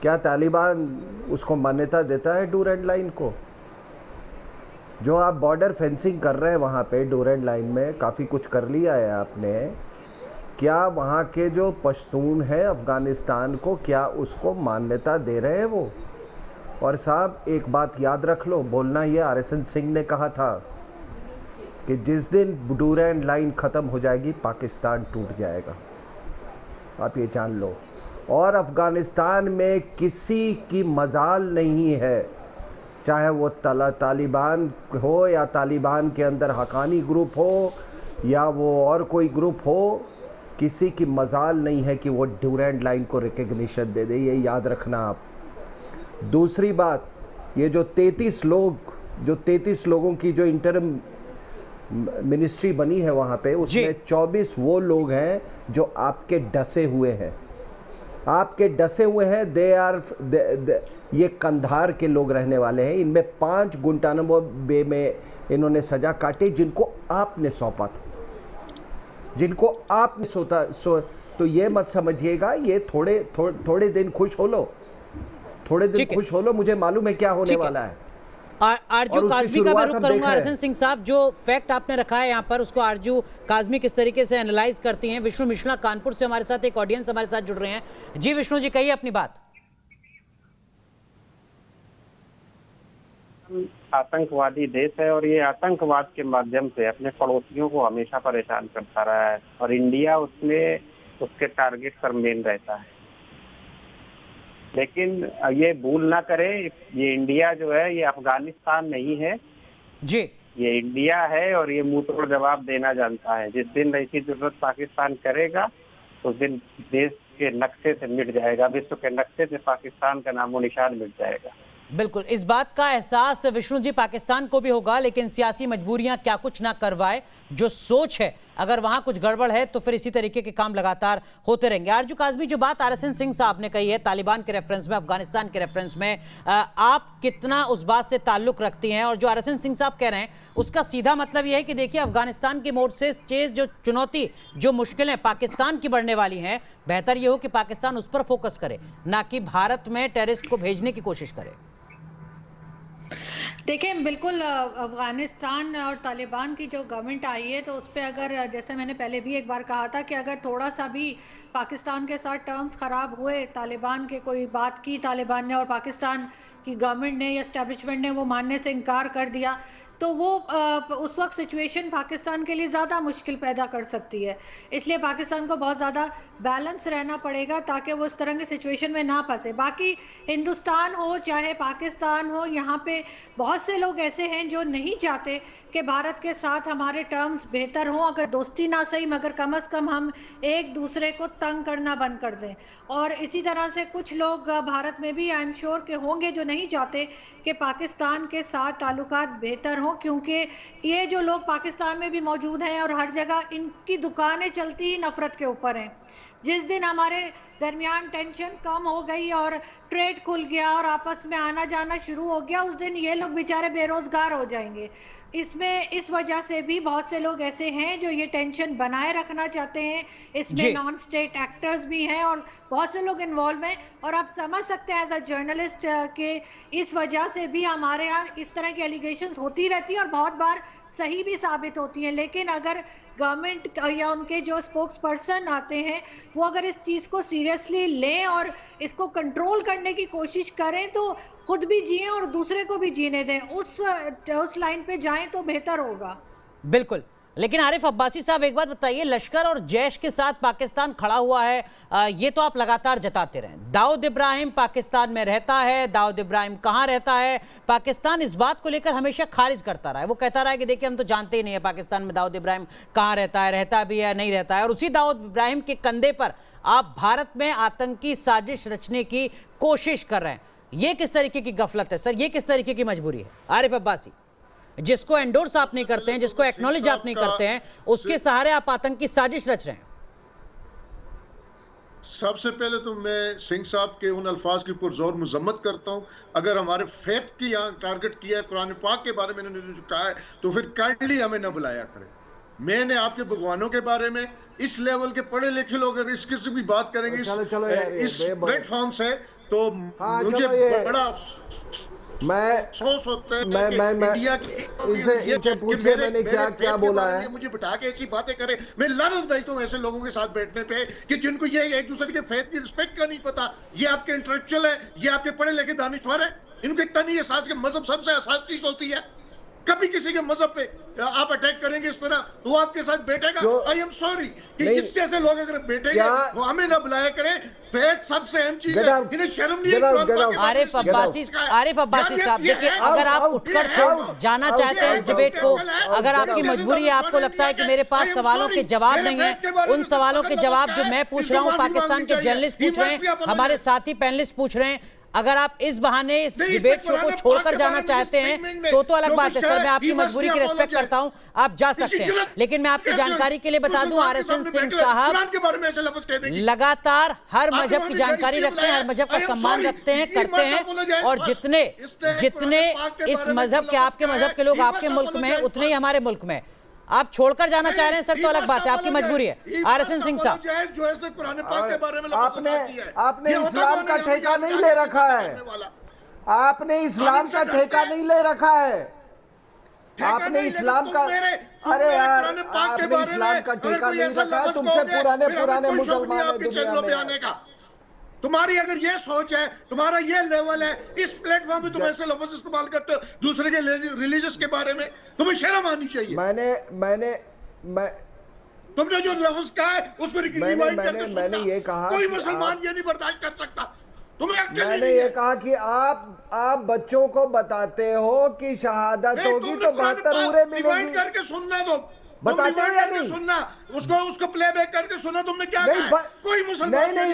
क्या तालिबान उसको मान्यता देता है डूर एंड लाइन को? जो आप बॉर्डर फेंसिंग कर रहे हैं वहाँ पे डूर एंड लाइन में काफ़ी कुछ कर लिया है आपने, क्या वहाँ के जो पश्तून हैं अफ़गानिस्तान को, क्या उसको मान्यता दे रहे हैं वो? और साहब एक बात याद रख लो, बोलना ये RSN सिंह ने कहा था कि जिस दिन डूर एंड लाइन ख़त्म हो जाएगी पाकिस्तान टूट जाएगा, आप ये जान लो। और अफ़गानिस्तान में किसी की मजाल नहीं है, चाहे वो तालिबान हो या तालिबान के अंदर हकानी ग्रुप हो या वो और कोई ग्रुप हो, किसी की मजाल नहीं है कि वो डूर एंड लाइन को रिकग्निशन दे दे, ये याद रखना आप। दूसरी बात, ये जो 33 लोगों की जो इंटरम मिनिस्ट्री बनी है वहाँ पे, उसमें 24 वो लोग हैं जो आपके डसे हुए हैं, आपके डसे हुए हैं। ये कंधार के लोग रहने वाले हैं। इनमें 5 गुंटानामो बे में इन्होंने सजा काटी, जिनको आपने सौंपा था, जिनको आपने तो ये मत समझिएगा ये थोड़े दिन खुश हो लो, थोड़े दिन खुश हो लो, मुझे मालूम है क्या होने वाला है। आरजू काज़मी का मैं रुख करूंगा। अरशद सिंह साहब, जो फैक्ट आपने रखा है यहाँ पर, उसको आरजू काज़मी किस तरीके से एनालाइज करती हैं? विष्णु मिश्रा कानपुर से हमारे साथ, एक ऑडियंस हमारे साथ जुड़ रहे हैं। जी विष्णु जी, कहिए अपनी बात। आतंकवादी देश है और ये आतंकवाद के माध्यम से अपने पड़ोसियों को हमेशा परेशान करता रहा है और इंडिया उसमें उसके टारगेट पर मेन रहता है। लेकिन ये भूल ना करें, ये इंडिया जो है ये अफगानिस्तान नहीं है जी, ये इंडिया है और ये मुंह तोड़ जवाब देना जानता है। जिस दिन ऐसी जरूरत पाकिस्तान करेगा उस दिन देश के नक्शे से मिट जाएगा, विश्व के नक्शे से पाकिस्तान का नामो निशान मिट जाएगा। बिल्कुल, इस बात का एहसास विष्णु जी पाकिस्तान को भी होगा, लेकिन सियासी मजबूरियां क्या कुछ ना करवाए। जो सोच है, अगर वहां कुछ गड़बड़ है तो फिर इसी तरीके के काम लगातार होते रहेंगे। आरजू काज़मी, जो बात आरएसएन सिंह साहब ने कही है तालिबान के रेफरेंस में, अफगानिस्तान के रेफरेंस में, आप कितना उस बात से ताल्लुक रखती हैं? और जो आरएसएन सिंह साहब कह रहे हैं उसका सीधा मतलब यह है कि देखिए, अफगानिस्तान की मोड़ से जो चुनौती, जो मुश्किलें पाकिस्तान की बढ़ने वाली हैं, बेहतर यह हो कि पाकिस्तान उस पर फोकस करे, ना कि भारत में टेररिस्ट को भेजने की कोशिश करे। देखिए, बिल्कुल अफगानिस्तान और तालिबान की जो गवर्नमेंट आई है तो उस पर अगर, जैसे मैंने पहले भी एक बार कहा था कि अगर थोड़ा सा भी पाकिस्तान के साथ टर्म्स खराब हुए, तालिबान के कोई बात की तालिबान ने और पाकिस्तान की गवर्नमेंट ने या एस्टेब्लिशमेंट ने वो मानने से इनकार कर दिया, तो वो उस वक्त सिचुएशन पाकिस्तान के लिए ज़्यादा मुश्किल पैदा कर सकती है। इसलिए पाकिस्तान को बहुत ज़्यादा बैलेंस रहना पड़ेगा ताकि वो इस तरह की सिचुएशन में ना फंसे। बाकी हिंदुस्तान हो चाहे पाकिस्तान हो, यहाँ पे बहुत से लोग ऐसे हैं जो नहीं चाहते कि भारत के साथ हमारे टर्म्स बेहतर हों, अगर दोस्ती ना सही मगर कम से कम हम एक दूसरे को तंग करना बंद कर दें। और इसी तरह से कुछ लोग भारत में भी आई एम श्योर के होंगे जो नहीं चाहते कि पाकिस्तान के साथ ताल्लुकात बेहतर हों, क्योंकि ये जो लोग पाकिस्तान में भी मौजूद हैं और हर जगह इनकी दुकानें चलती ही नफरत के ऊपर हैं। जिस दिन हमारे दरमियान टेंशन कम हो गई और ट्रेड खुल गया और आपस में आना जाना शुरू हो गया, उस दिन ये लोग बेचारे बेरोजगार हो जाएंगे। इस वजह से भी बहुत से लोग ऐसे हैं जो ये टेंशन बनाए रखना चाहते हैं। इसमें नॉन स्टेट एक्टर्स भी हैं और बहुत से लोग इन्वॉल्व हैं। और आप समझ सकते हैं एज अ जर्नलिस्ट के इस वजह से भी हमारे यहाँ इस तरह की एलिगेशंस होती रहती है और बहुत बार सही भी साबित होती हैं। लेकिन अगर गवर्नमेंट या उनके जो स्पोक्स पर्सन आते हैं वो अगर इस चीज़ को सीरियसली लें और इसको कंट्रोल करने की कोशिश करें तो खुद भी जिएं और दूसरे को भी जीने दें, उस लाइन पे जाएं तो बेहतर होगा। बिल्कुल। लेकिन आरिफ अब्बासी साहब, एक बात बताइए, लश्कर और जैश के साथ पाकिस्तान खड़ा हुआ है, ये तो आप लगातार जताते रहे। दाऊद इब्राहिम पाकिस्तान में रहता है, दाऊद इब्राहिम कहाँ रहता है, पाकिस्तान इस बात को लेकर हमेशा खारिज करता रहा है। वो कहता रहा है कि देखिए, हम तो जानते ही नहीं है पाकिस्तान में दाऊद इब्राहिम कहाँ रहता भी है नहीं रहता है। और उसी दाऊद इब्राहिम के कंधे पर आप भारत में आतंकी साजिश रचने की कोशिश कर रहे हैं। ये किस तरीके की गफलत है सर, ये किस तरीके की मजबूरी है? आरिफ अब्बासी, जिसको एंडोर्स आप नहीं करते हैं, जिसको एक्नॉलेज आप नहीं करते हैं, उसके सहारे आप आतंकी साजिश रच रहे हैं। सबसे पहले तो मैं सिंह साहब के उन अल्फाज की पुरजोर मजम्मत करता हूं। अगर हमारे फेथ की यहाँ टारगेट किया है, कुरान पाक के बारे में इन्होंने जो कहा है, तो फिर काइंडली हमें न बुलाया करें। मैंने आपके भगवानों के बारे में, इस लेवल के पढ़े लिखे लोग अगर इस किस्म की बात करेंगे इस प्लेटफॉर्म से, तो मुझे बड़ा इनसे पूछिए मैंने क्या बोला है। मुझे बिठा के ऐसी बातें करे, मैं लानत भेजता हूँ ऐसे लोगों के साथ बैठने पे कि जिनको ये एक दूसरे के फेथ की रिस्पेक्ट का नहीं पता। ये आपके इंटेलेक्चुअल है, ये आपके पढ़े लिखे दानिशवर है, इनको इतना नहीं एहसास कि मजहब सबसे असास चीज होती है। कभी किसी के मजहब पे आप अटैक करेंगे इस तरह तो वो आपके साथ बैठेगा। आई एम सॉरी कि इस जैसे लोग अगर बैठेंगे वो हमें ना बुलाया करें। फेथ सबसे अहम चीज है, इन्हें शर्म नहीं है। आरिफ अब्बासी साहब, देखिए, अगर आप उठकर जाना चाहते हैं इस डिबेट को, अगर आपकी मजबूरी है, आपको लगता है कि मेरे पास सवालों के जवाब नहीं है, उन सवालों के जवाब जो मैं पूछ रहा हूँ, पाकिस्तान के जर्नलिस्ट पूछ रहे हैं, हमारे साथी पैनलिस्ट पूछ रहे हैं, अगर आप इस बहाने इस डिबेट शो को छोड़कर जाना चाहते हैं तो अलग बात है सर, मैं आपकी मजबूरी की रिस्पेक्ट करता हूं, आप जा सकते हैं। लेकिन मैं आपकी जानकारी के लिए बता दूं, आरएसएन सिंह साहब लगातार हर मजहब की जानकारी रखते हैं, हर मजहब का सम्मान रखते हैं, करते हैं, और जितने इस मजहब के, आपके मजहब के लोग आपके मुल्क में हैं, उतने ही हमारे मुल्क में। आप छोड़कर जाना चाह रहे हैं सर तो अलग बात है, आपकी मजबूरी है। आरएसएन सिंह साहब, आपने इस्लाम का ठेका नहीं ले रखा है, आपने इस्लाम का ठेका नहीं ले रखा है, आपने इस्लाम का, अरे यार आपने इस्लाम का ठेका नहीं रखा है। तुमसे पुराने मुसलमान है दुनिया में। तुम्हारी अगर ये सोच है, तुम्हारा ये लेवल है, इस प्लेटफॉर्म पे तुम ऐसे लफ्ज इस्तेमाल करते हो दूसरे के रिलीजियस के बारे में, तुम्हें शर्म आनी चाहिए। तुमने जो लफ्ज कहा है उसको रिवाइंड करके सुनना। मैंने ये कहा, कोई मुसलमान ये नहीं बर्दाश्त कर सकता। मैंने ये कहा कि आप बच्चों को बताते हो कि शहादत होगी तो 72 उरे मिलेगी। करके सुनना दो, बताते हो या नहीं? सुनना उसको प्लेबैक करके सुना। तुमने क्या कहा? कोई मुसलमान नहीं,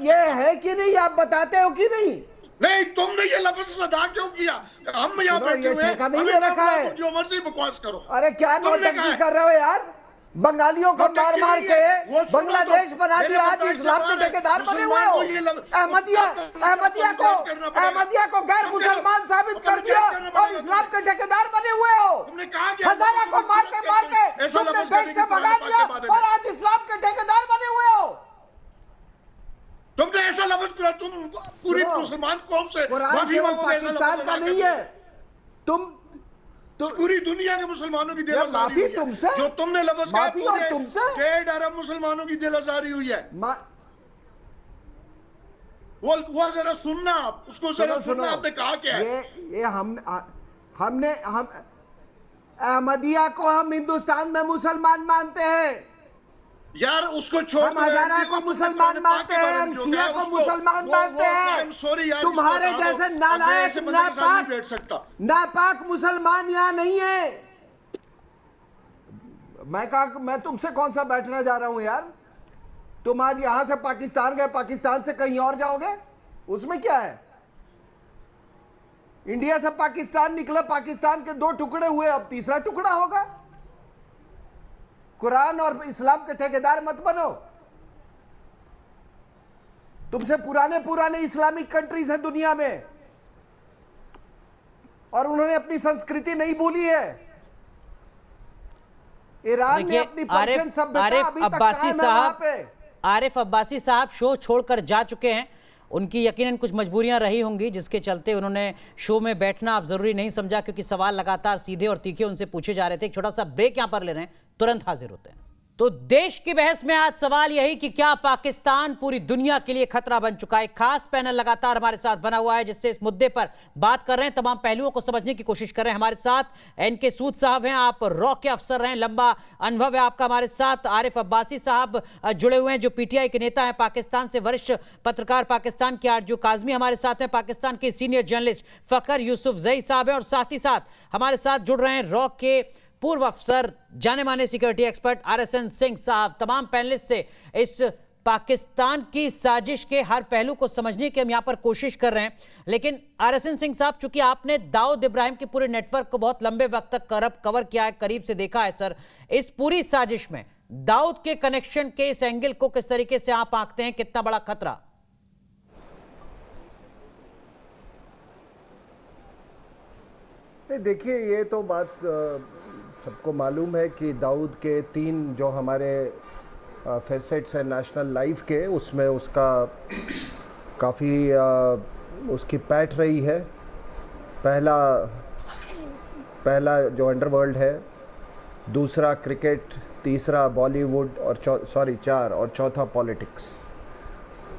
ये है कि नहीं, आप बताते हो कि नहीं? नहीं, तुमने ये लफ्ज अदा क्यों किया? हम यहाँ बैठे हुए हैं, नहीं ले रखा है, जो मर्जी बकवास करो। अरे क्या नौटंकी कर रहे हो यार, बंगालियों को मार के बांग्लादेश बना दिया, आज इस्लाम के ठेकेदार बने हुए हो। अहमदिया को गैर मुसलमान साबित कर दिया और इस्लाम के ठेकेदार बने हुए हो। हजारा को मार के तुमने देश से भगा दिया और आज इस्लाम के ठेकेदार बने हुए हो। तुमने ऐसा लफ्ज किया, तुम पूरी मुसलमान कौम से माफी मांगोगे। पाकिस्तान का नहीं है, तुम पूरी दुनिया के मुसलमानों की दिल माफी तुमसे, जो तुमने लफ्ज माफी और तुमसे 1.5 अरब मुसलमानों की दिल आजारी हुई है। वो जरा सुनना, उसको जरा सुनना। आपने कहा क्या है? ये हमने अहमदिया को हम हिंदुस्तान में मुसलमान मानते हैं यार, उसको छोड़। हम हजारा को मुसलमान मानते हैं, हम शिया को मुसलमान मानते हैं। तुम्हारे जैसे नालायक नापाक मुसलमान यहाँ नहीं है। मैं तुमसे कौन सा बैठने जा रहा हूं यार? तुम आज यहां से पाकिस्तान गए, पाकिस्तान से कहीं और जाओगे, उसमें क्या है? इंडिया से पाकिस्तान निकला, पाकिस्तान के 2 टुकड़े हुए, अब तीसरा टुकड़ा होगा। कुरान और इस्लाम के ठेकेदार मत बनो। तुमसे पुराने इस्लामिक कंट्रीज हैं दुनिया में और उन्होंने अपनी संस्कृति नहीं भूली है। ईरान ने अपनी पर्शियन सभ्यता अभी तक कायम है वहां पे। आरिफ अब्बासी साहब शो छोड़कर जा चुके हैं। उनकी यकीनन कुछ मजबूरियां रही होंगी जिसके चलते उन्होंने शो में बैठना अब जरूरी नहीं समझा, क्योंकि सवाल लगातार सीधे और तीखे उनसे पूछे जा रहे थे। एक छोटा सा ब्रेक यहां पर ले रहे हैं, तुरंत हाजिर होते हैं। तो देश की बहस में आज सवाल यही कि क्या पाकिस्तान पूरी दुनिया के लिए खतरा बन चुका है। खास पैनल लगातार हमारे साथ बना हुआ है जिससे इस मुद्दे पर बात कर रहे हैं, तमाम पहलुओं को समझने की कोशिश कर रहे हैं। हमारे साथ एनके सूद साहब हैं, आप रॉ के अफसर हैं, लंबा अनुभव है आपका। हमारे साथ आरिफ अब्बासी साहब जुड़े हुए हैं जो पीटीआई के नेता हैं, पाकिस्तान से वरिष्ठ पत्रकार पाकिस्तान के आरजू काजमी हमारे साथ हैं, पाकिस्तान के सीनियर जर्नलिस्ट फकर यूसुफजई साहब हैं, और साथ ही साथ हमारे साथ जुड़ रहे हैं रॉ के पूर्व अफसर, जाने माने सिक्योरिटी एक्सपर्ट आरएसएन सिंह साहब। तमाम पैनलिस्ट से इस पाकिस्तान की साजिश के हर पहलू को समझने की हम यहां पर कोशिश कर रहे हैं। लेकिन आरएसएन सिंह साहब, चूंकि आपने दाऊद इब्राहिम के पूरे नेटवर्क को बहुत लंबे वक्त तक कवर किया है, करीब से देखा है सर, इस पूरी साजिश में दाऊद के कनेक्शन के इस एंगल को किस तरीके से आप आंकते हैं? कितना बड़ा खतरा? देखिए, ये तो बात सबको मालूम है कि दाऊद के 3 जो हमारे फेसेट्स हैं नेशनल लाइफ के, उसमें उसका काफ़ी उसकी पैठ रही है। पहला जो अंडरवर्ल्ड है, दूसरा क्रिकेट, तीसरा बॉलीवुड और 4 और चौथा पॉलिटिक्स।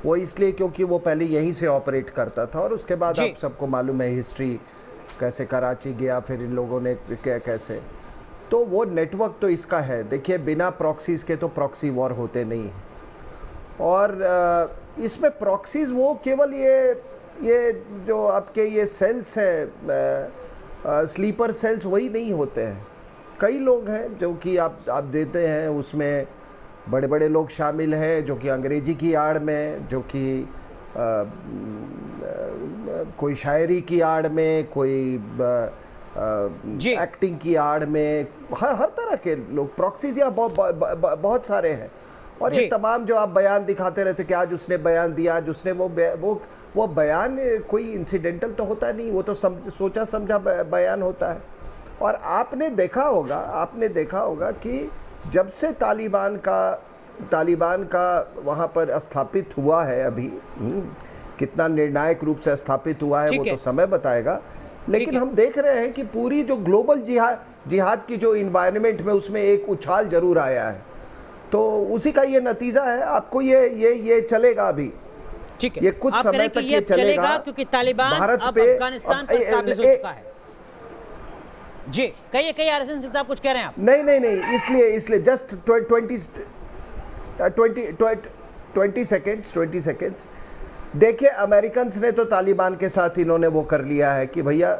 वो इसलिए क्योंकि वो पहले यहीं से ऑपरेट करता था और उसके बाद आप सबको मालूम है हिस्ट्री, कैसे कराची गया, फिर इन लोगों ने कैसे, तो वो नेटवर्क तो इसका है। देखिए, बिना प्रॉक्सीज़ के तो प्रॉक्सी वॉर होते नहीं हैं। और इसमें प्रॉक्सीज़ वो केवल ये जो आपके ये सेल्स हैं, स्लीपर सेल्स, वही नहीं होते हैं। कई लोग हैं जो कि आप देते हैं, उसमें बड़े बड़े लोग शामिल हैं जो कि अंग्रेजी की आड़ में, जो कि कोई शायरी की आड़ में, कोई एक्टिंग की आड़ में, हर तरह के लोग प्रॉक्सीज या बहुत सारे हैं। और ये तमाम जो आप बयान दिखाते रहते कि आज उसने बयान दिया, आज उसने वो बयान कोई इंसिडेंटल तो होता नहीं, वो तो सोचा समझा बयान होता है। और आपने देखा होगा कि जब से तालिबान का वहाँ पर स्थापित हुआ है, अभी कितना निर्णायक रूप से स्थापित हुआ है वो तो समय बताएगा, लेकिन हम देख रहे हैं कि पूरी जो ग्लोबल जिहाद की जो इन्वायरमेंट में उसमें एक उछाल जरूर आया है। तो उसी का ये नतीजा है। आपको ये चलेगा अभी, ठीक है, ये कुछ समय तक ये चलेगा क्योंकि तालिबान भारत अब पे अफगानिस्तान पर काबिज हो चुका है। जी कहिए आरएसएन साहब कुछ कह रहे हैं आप? नहीं, इसलिए जस्ट 20 सेकेंड्स। देखिए, अमेरिकन्स ने तो तालिबान के साथ इन्होंने वो कर लिया है कि भैया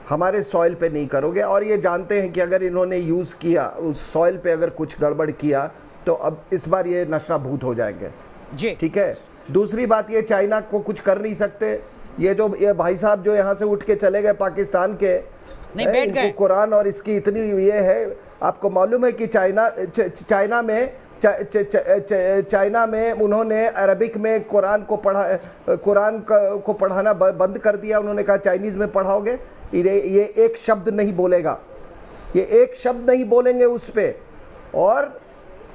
हमारे सॉइल पे नहीं करोगे, और ये जानते हैं कि अगर इन्होंने यूज़ किया उस सॉइल पे, अगर कुछ गड़बड़ किया तो अब इस बार ये नशा-भूत हो जाएंगे जी। ठीक है। दूसरी बात, ये चाइना को कुछ कर नहीं सकते। ये भाई साहब जो यहाँ से उठ के चले गए पाकिस्तान के, इनको कुरान और इसकी इतनी ये है। आपको मालूम है कि चाइना में उन्होंने अरबिक में कुरान को पढ़ाना बंद कर दिया। उन्होंने कहा चाइनीज़ में पढ़ाओगे, ये एक शब्द नहीं बोलेगा, ये एक शब्द नहीं बोलेंगे उस पे, और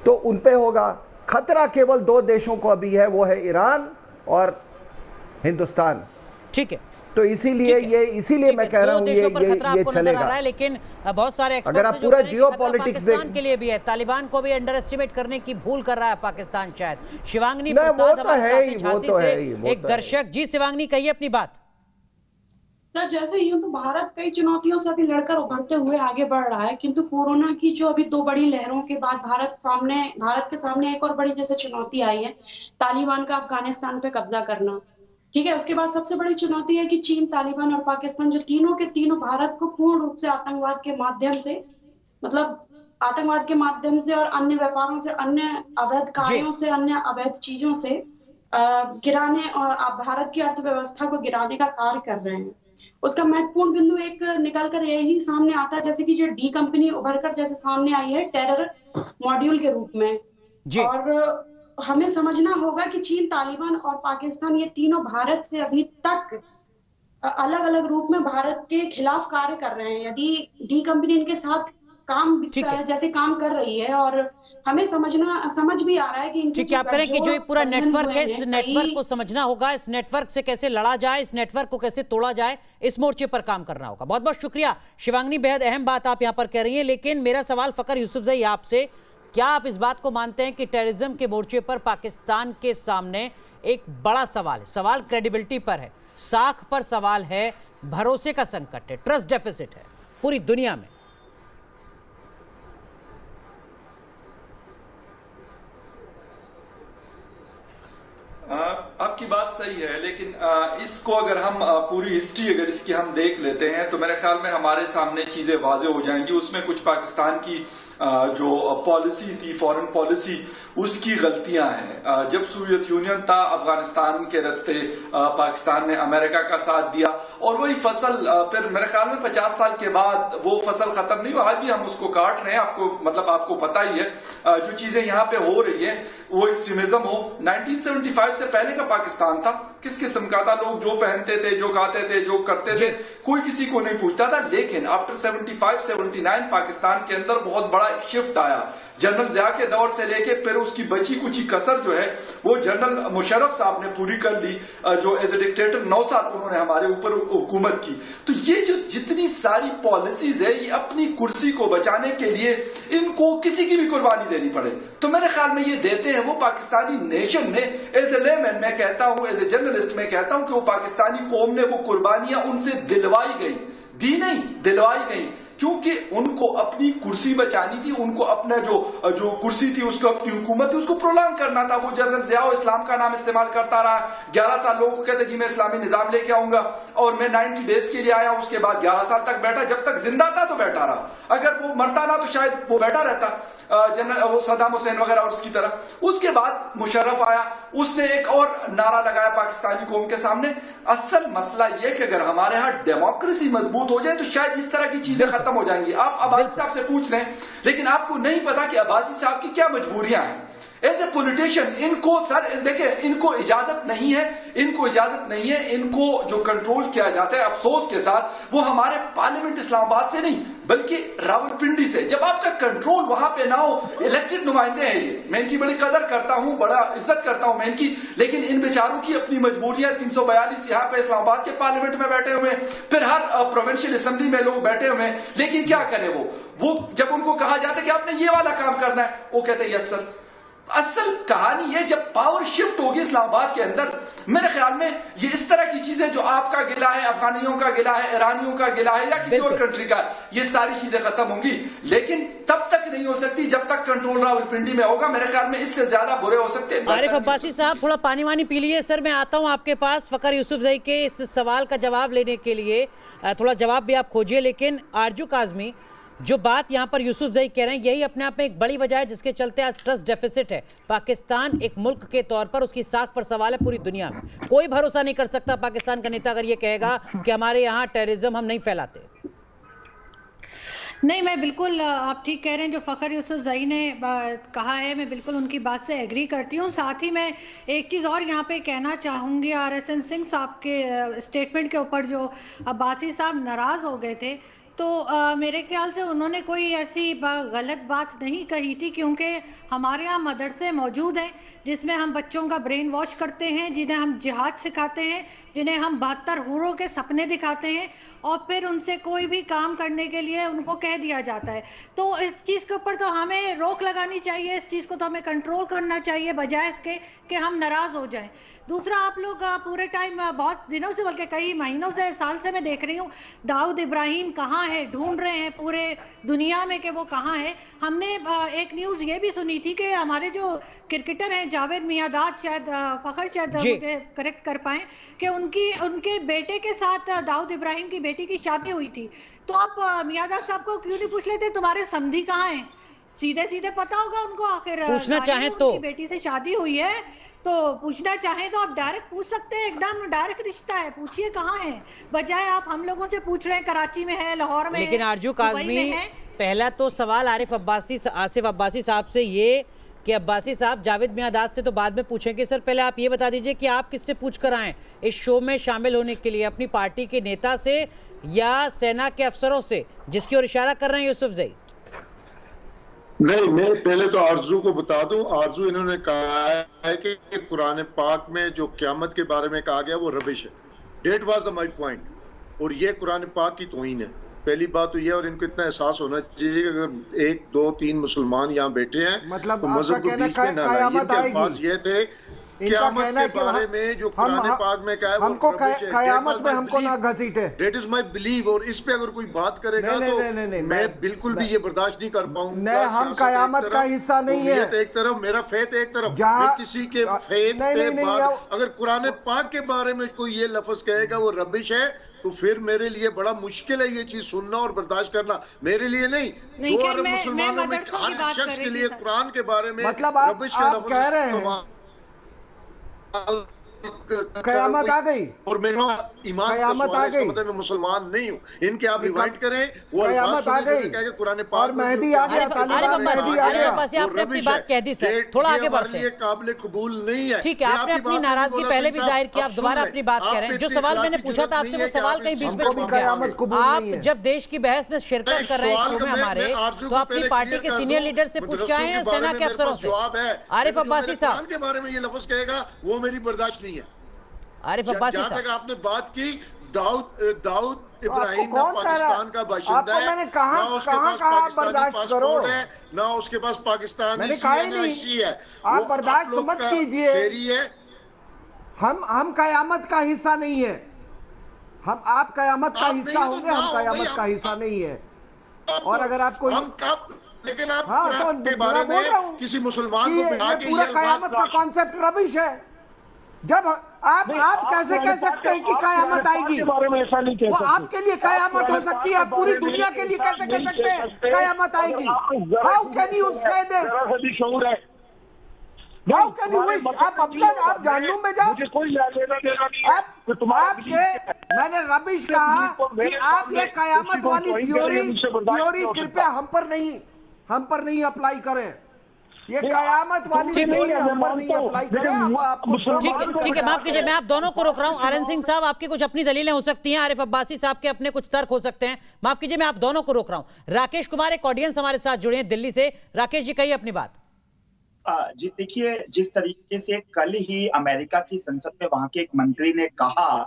तो उन पे होगा खतरा। केवल 2 देशों को अभी है, वो है ईरान और हिंदुस्तान। ठीक है, तो इसीलिए मैं कह रहा हूँ ये चलेगा। लेकिन बहुत सारे अगर आप पूरा जियो पॉलिटिक्स के लिए भी है, तालिबान को भी अंडर एस्टिमेट करने की भूल कर रहा है पाकिस्तान शायद। शिवांगी वो तो है ही। एक दर्शक जी, शिवांगी कहिए अपनी बात। सर, जैसे यूं तो भारत कई चुनौतियों से अभी लड़कर उभरते हुए आगे बढ़ रहा है, किंतु कोरोना की जो अभी 2 बड़ी लहरों के बाद भारत के सामने एक और बड़ी जैसे चुनौती आई है, तालिबान का अफगानिस्तान पे कब्जा करना। ठीक है, उसके बाद सबसे बड़ी चुनौती है कि चीन, तालिबान और पाकिस्तान जो तीनों के तीनों भारत को पूर्ण रूप से आतंकवाद के माध्यम से और अन्य व्यापारों से, अन्य अवैध कार्यों से, अन्य अवैध चीजों से गिराने और भारत की अर्थव्यवस्था को गिराने का कार्य कर रहे हैं। उसका महत्वपूर्ण बिंदु एक निकल कर यही सामने आता है, जैसे कि जो डी कंपनी उभरकर जैसे सामने आई है टेरर मॉड्यूल के रूप में। और हमें समझना होगा कि चीन, तालिबान और पाकिस्तान, ये तीनों भारत से अभी तक अलग अलग रूप में भारत के खिलाफ कार्य कर रहे हैं। यदि डी कंपनी इनके साथ जैसे काम कर रही है, और हमें समझ भी आ रहा है कि ठीक है, आप करें कि जो ये पूरा नेटवर्क है, इस नेटवर्क को समझना होगा, इस नेटवर्क से कैसे लड़ा जाए, इस नेटवर्क को कैसे तोड़ा जाए, इस मोर्चे पर काम करना होगा। बहुत बहुत शुक्रिया शिवांगी, बेहद अहम बात आप यहाँ पर कह रही हैं। लेकिन मेरा सवाल फकर यूसुफजई आपसे, क्या आप इस बात को मानते हैं कि टेररिज्म के मोर्चे पर पाकिस्तान के सामने एक बड़ा सवाल है? सवाल क्रेडिबिलिटी पर है, साख पर सवाल है, भरोसे का संकट है, ट्रस्ट डेफिसिट है पूरी दुनिया में। आपकी बात सही है, लेकिन इसको अगर हम पूरी हिस्ट्री अगर इसकी हम देख लेते हैं तो मेरे ख्याल में हमारे सामने चीजें वाज़ेह हो जाएंगी। उसमें कुछ पाकिस्तान की जो पॉलिसी थी, फॉरेन पॉलिसी, उसकी गलतियां हैं। जब सोवियत यूनियन था, अफगानिस्तान के रास्ते पाकिस्तान ने अमेरिका का साथ दिया, और वही फसल फिर मेरे ख्याल में 50 साल के बाद वो फसल खत्म नहीं हुआ। आज भी हम उसको काट रहे हैं। आपको पता ही है जो चीजें यहाँ पे हो रही है, वो एक्सट्रीमिज्म हो। 1975 से पहले का पाकिस्तान था, किस किस्म का था, लोग जो पहनते थे, जो खाते थे, जो करते थे, कोई किसी को नहीं पूछता था। लेकिन आफ्टर 75-79 पाकिस्तान के अंदर बहुत बड़ा शिफ्ट आया। जनरल ज़िया के दौर से लेके फिर उसकी बची कुछ कसर जो है वो जनरल मुशर्रफ साहब ने पूरी कर ली, जो एज ए डिक्टेटर 9 साल उन्होंने हमारे ऊपर हुकूमत की। तो ये जो जितनी सारी पॉलिसीज है, ये अपनी कुर्सी को बचाने के लिए इनको किसी की भी कुर्बानी देनी पड़े, तो मेरे ख्याल में ये देते हैं। वो पाकिस्तानी नेशन ने, एज ए लेमैन मैं कहता हूं, एज ए जर्नलिस्ट मैं कहता हूं कि वो पाकिस्तानी कौम ने वो कुर्बानियां उनसे दिलवाई गई, दी नहीं, दिलवाई गई, क्योंकि उनको अपनी कुर्सी बचानी थी। उनको अपना जो कुर्सी थी, उसको अपनी हुकूमत थी, उसको प्रोलॉन्ग करना था। वो जनरल ज़िया इस्लाम का नाम इस्तेमाल करता रहा। 11 साल लोगों को कहते जी मैं इस्लामी निजाम लेके आऊंगा, और मैं 90 डेज के लिए आया। उसके बाद 11 साल तक बैठा, जब तक जिंदा था तो बैठा रहा, अगर वो मरता ना तो शायद वो बैठा रहता। जनरल वो सद्दाम हुसैन वगैरह और उसकी तरह। उसके बाद मुशर्रफ आया, उसने एक और नारा लगाया पाकिस्तानी कौम के सामने, असल मसला यह कि अगर हमारे यहाँ डेमोक्रेसी मजबूत हो जाए तो शायद इस तरह की चीजें खत्म हो जाएंगी। आप अब्बासी साहब से पूछ लें, लेकिन आपको नहीं पता कि अब्बासी साहब की क्या मजबूरियां हैं एज ए पॉलिटिशियन। इनको सर देखिए, इनको इजाजत नहीं है, इनको जो कंट्रोल किया जाता है अफसोस के साथ वो हमारे पार्लियामेंट इस्लामाबाद से नहीं बल्कि रावलपिंडी से। जब आपका कंट्रोल वहां पे ना हो, इलेक्टेड नुमाइंदे हैं ये, मैं इनकी बड़ी कदर करता हूं, बड़ा इज्जत करता हूं मैं इनकी, लेकिन इन बेचारों की अपनी मजबूरियां। 342 यहाँ पे इस्लामाबाद के पार्लियामेंट में बैठे हुए, फिर हर प्रोविंशियल असेंबली में लोग बैठे हुए, लेकिन क्या करें वो जब उनको कहा जाता है कि आपने ये वाला काम करना है, वो कहते हैं यस सर। असल कहानी है जब पावर शिफ्ट होगी इस्लामाबाद के अंदर, मेरे ख्याल में ये इस तरह की चीजें जो आपका गिला है, अफगानियों का गिला है, ईरानियों का गिला है या किसी और कंट्री का, ये सारी चीजें खत्म होंगी, लेकिन तब तक नहीं हो सकती जब तक कंट्रोल रावलपिंडी में होगा। मेरे ख्याल में इससे ज्यादा बुरे हो सकते हैं। आरिफ अब्बासी साहब थोड़ा पानी वानी पी लीजिए। सर मैं आता हूं आपके पास फखर यूसुफजई के इस सवाल का जवाब लेने के लिए, थोड़ा जवाब भी आप खोजिए। लेकिन आरजू काज़मी, जो बात यहाँ पर यूसुफजई कह रहे हैं यही अपने आप में एक बड़ी वजह है जिसके चलते आज ट्रस्ट डेफिसिट है। पाकिस्तान एक मुल्क के तौर पर उसकी साख पर सवाल है पूरी दुनिया में। कोई भरोसा नहीं कर सकता पाकिस्तान का नेता अगर ये कहेगा कि हमारे यहाँ टेररिज्म हम नहीं फैलाते। नहीं, मैं बिल्कुल, आप ठीक कह रहे हैं। जो फखर यूसुफजई ने कहा है मैं बिल्कुल उनकी बात से एग्री करती हूँ। साथ ही मैं एक चीज़ और यहाँ पे कहना चाहूँगी, RSN सिंह साहब के स्टेटमेंट के ऊपर जो अब्बासी साहब नाराज़ हो गए थे, तो मेरे ख्याल से उन्होंने कोई ऐसी गलत बात नहीं कही थी, क्योंकि हमारे यहाँ मदरसे मौजूद हैं जिसमें हम बच्चों का ब्रेन वॉश करते हैं, जिन्हें हम जिहाद सिखाते हैं, जिन्हें हम 72 हूरों के सपने दिखाते हैं, और फिर उनसे कोई भी काम करने के लिए उनको कह दिया जाता है। तो इस चीज़ के ऊपर तो हमें रोक लगानी चाहिए, इस चीज़ को तो हमें कंट्रोल करना चाहिए, बजाय इसके कि हम नाराज़ हो जाएं। दूसरा, आप लोग पूरे टाइम, बहुत दिनों से, बल्कि कई महीनों से, साल से मैं देख रही हूँ दाऊद इब्राहिम कहाँ है, ढूंढ रहे हैं पूरे दुनिया में कि वो कहाँ है। हमने एक न्यूज़ ये भी सुनी थी कि हमारे जो क्रिकेटर हैं जावेद मियादाद, शायद फखर शायद मुझे करेक्ट कर पाएँ, कि उनके बेटे के साथ दाऊद इब्राहिम की बेटी की शादी हुई थी। तो आप मियादाद साहब को क्यों नहीं पूछ लेते तुम्हारे समधी कहाँ हैं? सीधे सीधे पता होगा उनको, आखिर पूछना चाहे तो बेटी से शादी हुई है तो पूछना चाहें तो आप डायरेक्ट पूछ सकते हैं, एकदम डायरेक्ट रिश्ता है, पूछिए कहाँ है, बजाय आप हम लोगों से पूछ रहे हैं कराची में है, लाहौर में। लेकिन आरजू काज़मी, पहला तो सवाल आसिफ अब्बासी साहब से ये कि अब्बासी साहब जावेद मियादाद से तो बाद में पूछेंगे, सर पहले आप ये बता दीजिए कि आप किससे पूछ कर आए इस शो में शामिल होने के लिए, अपनी पार्टी के नेता से या सेना के अफसरों से, जिसकी ओर इशारा कर रहे हैं यूसुफजई? नहीं, मैं पहले तो आरजू को बता दूं, आरजू इन्होंने कहा है कि कुरान पाक में जो क़यामत के बारे में कहा गया वो रबिश है। That was the my point, और ये कुरान पाक की तौहीन है। पहली बात तो ये, और इनको इतना एहसास होना चाहिए कि अगर 1, 2, 3 मुसलमान यहाँ बैठे हैं, मतलब तो मजहब को बीच में ना लाइए। बात ये थे क़यामत के बारे में जो कुरान पाक में कहा है, हमको क़यामत में हमको ना घसीटे। दैट इज माय बिलीव, और इस पे अगर कोई बात करेगा तो मैं बिल्कुल भी ये बर्दाश्त नहीं कर पाऊंगा। हम क़यामत का हिस्सा नहीं है। एक तरफ मेरा फेथ, एक तरफ मैं किसी के फेथ पे बात, अगर कुरान पाक के बारे में कोई ये लफ्ज कहेगा वो रबिश है, तो फिर मेरे लिए बड़ा मुश्किल है ये चीज सुनना और बर्दाश्त करना। मेरे लिए नहीं 2 अरब मुसलमानों में हर शख्स के लिए कुरान के बारे में मतलब आप कह रहे हैं क़यामत आ गई और मेरा ईमान क़यामत आ गई, मतलब मैं मुसलमान नहीं हूँ। इनके आप रिवाइंड करें, वो क़यामत आ गई कुरान पाक और मेहदी आ गया, आपने अपनी बात कह दी सर, थोड़ा आगे बढ़ते हैं। काबिल कबूल नहीं है, ठीक है, आपने अपनी नाराजगी पहले भी जाहिर की, आप दोबारा अपनी बात कह रहे हैं। जो सवाल मैंने पूछा था आपसे, वो सवाल कहीं बीच में छूट गया। आप जब देश की बहस में शिरकत कर रहे हैं शो में हमारे, तो अपनी पार्टी के सीनियर लीडर से पूछ के आए हैं, सेना के अफसरों से। आरिफ अब्बासी साहब के बारे में ये लफ्ज कहेगा वो मेरी बर्दाश्त नहीं है। आरिफ अब्बासी साहब, आपने बात की दाऊद इब्राहिम पाकिस्तान का बाशिंदा है, मैंने कहा बर्दाश्त करो, ना उसके पास पाकिस्तान है, आप बर्दाश्त मत कीजिए। हम क़यामत का हिस्सा नहीं है, आप क़यामत का हिस्सा होंगे, हम क़यामत का हिस्सा नहीं है। और अगर आपको लेकिन आप तो के बारे में किसी मुसलमान को पूरा क़यामत का कॉन्सेप्ट रबिश है, जब आप कैसे कह सकते हैं कि कयामत आएगी? वो आपके लिए कयामत हो सकती है, पूरी दुनिया के लिए कैसे कह सकते हैं कयामत आएगी? हाउ कैन यू से this? How can you wish? आप जानू में जाओ। आपके मैंने रबिश कहा कि आप ये कयामत वाली थ्योरी कृपया हम पर नहीं अप्लाई करें। ये कयामत वाली थ्योरी हम पर नहीं अप्लाई करें। ठीक है, माफ कीजिए, मैं आप दोनों को रोक रहा हूं। आरएन सिंह साहब, आपकी कुछ अपनी दलीलें हो सकती हैं, आरिफ अब्बासी साहब के अपने कुछ तर्क हो सकते हैं। माफ कीजिए, मैं आप दोनों को रोक रहा हूं। राकेश कुमार, एक ऑडियंस हमारे साथ जुड़े हैं दिल्ली से। राकेश जी, कहिए अपनी बात। जी देखिए, जिस तरीके से कल ही अमेरिका की संसद में वहां के एक मंत्री ने कहा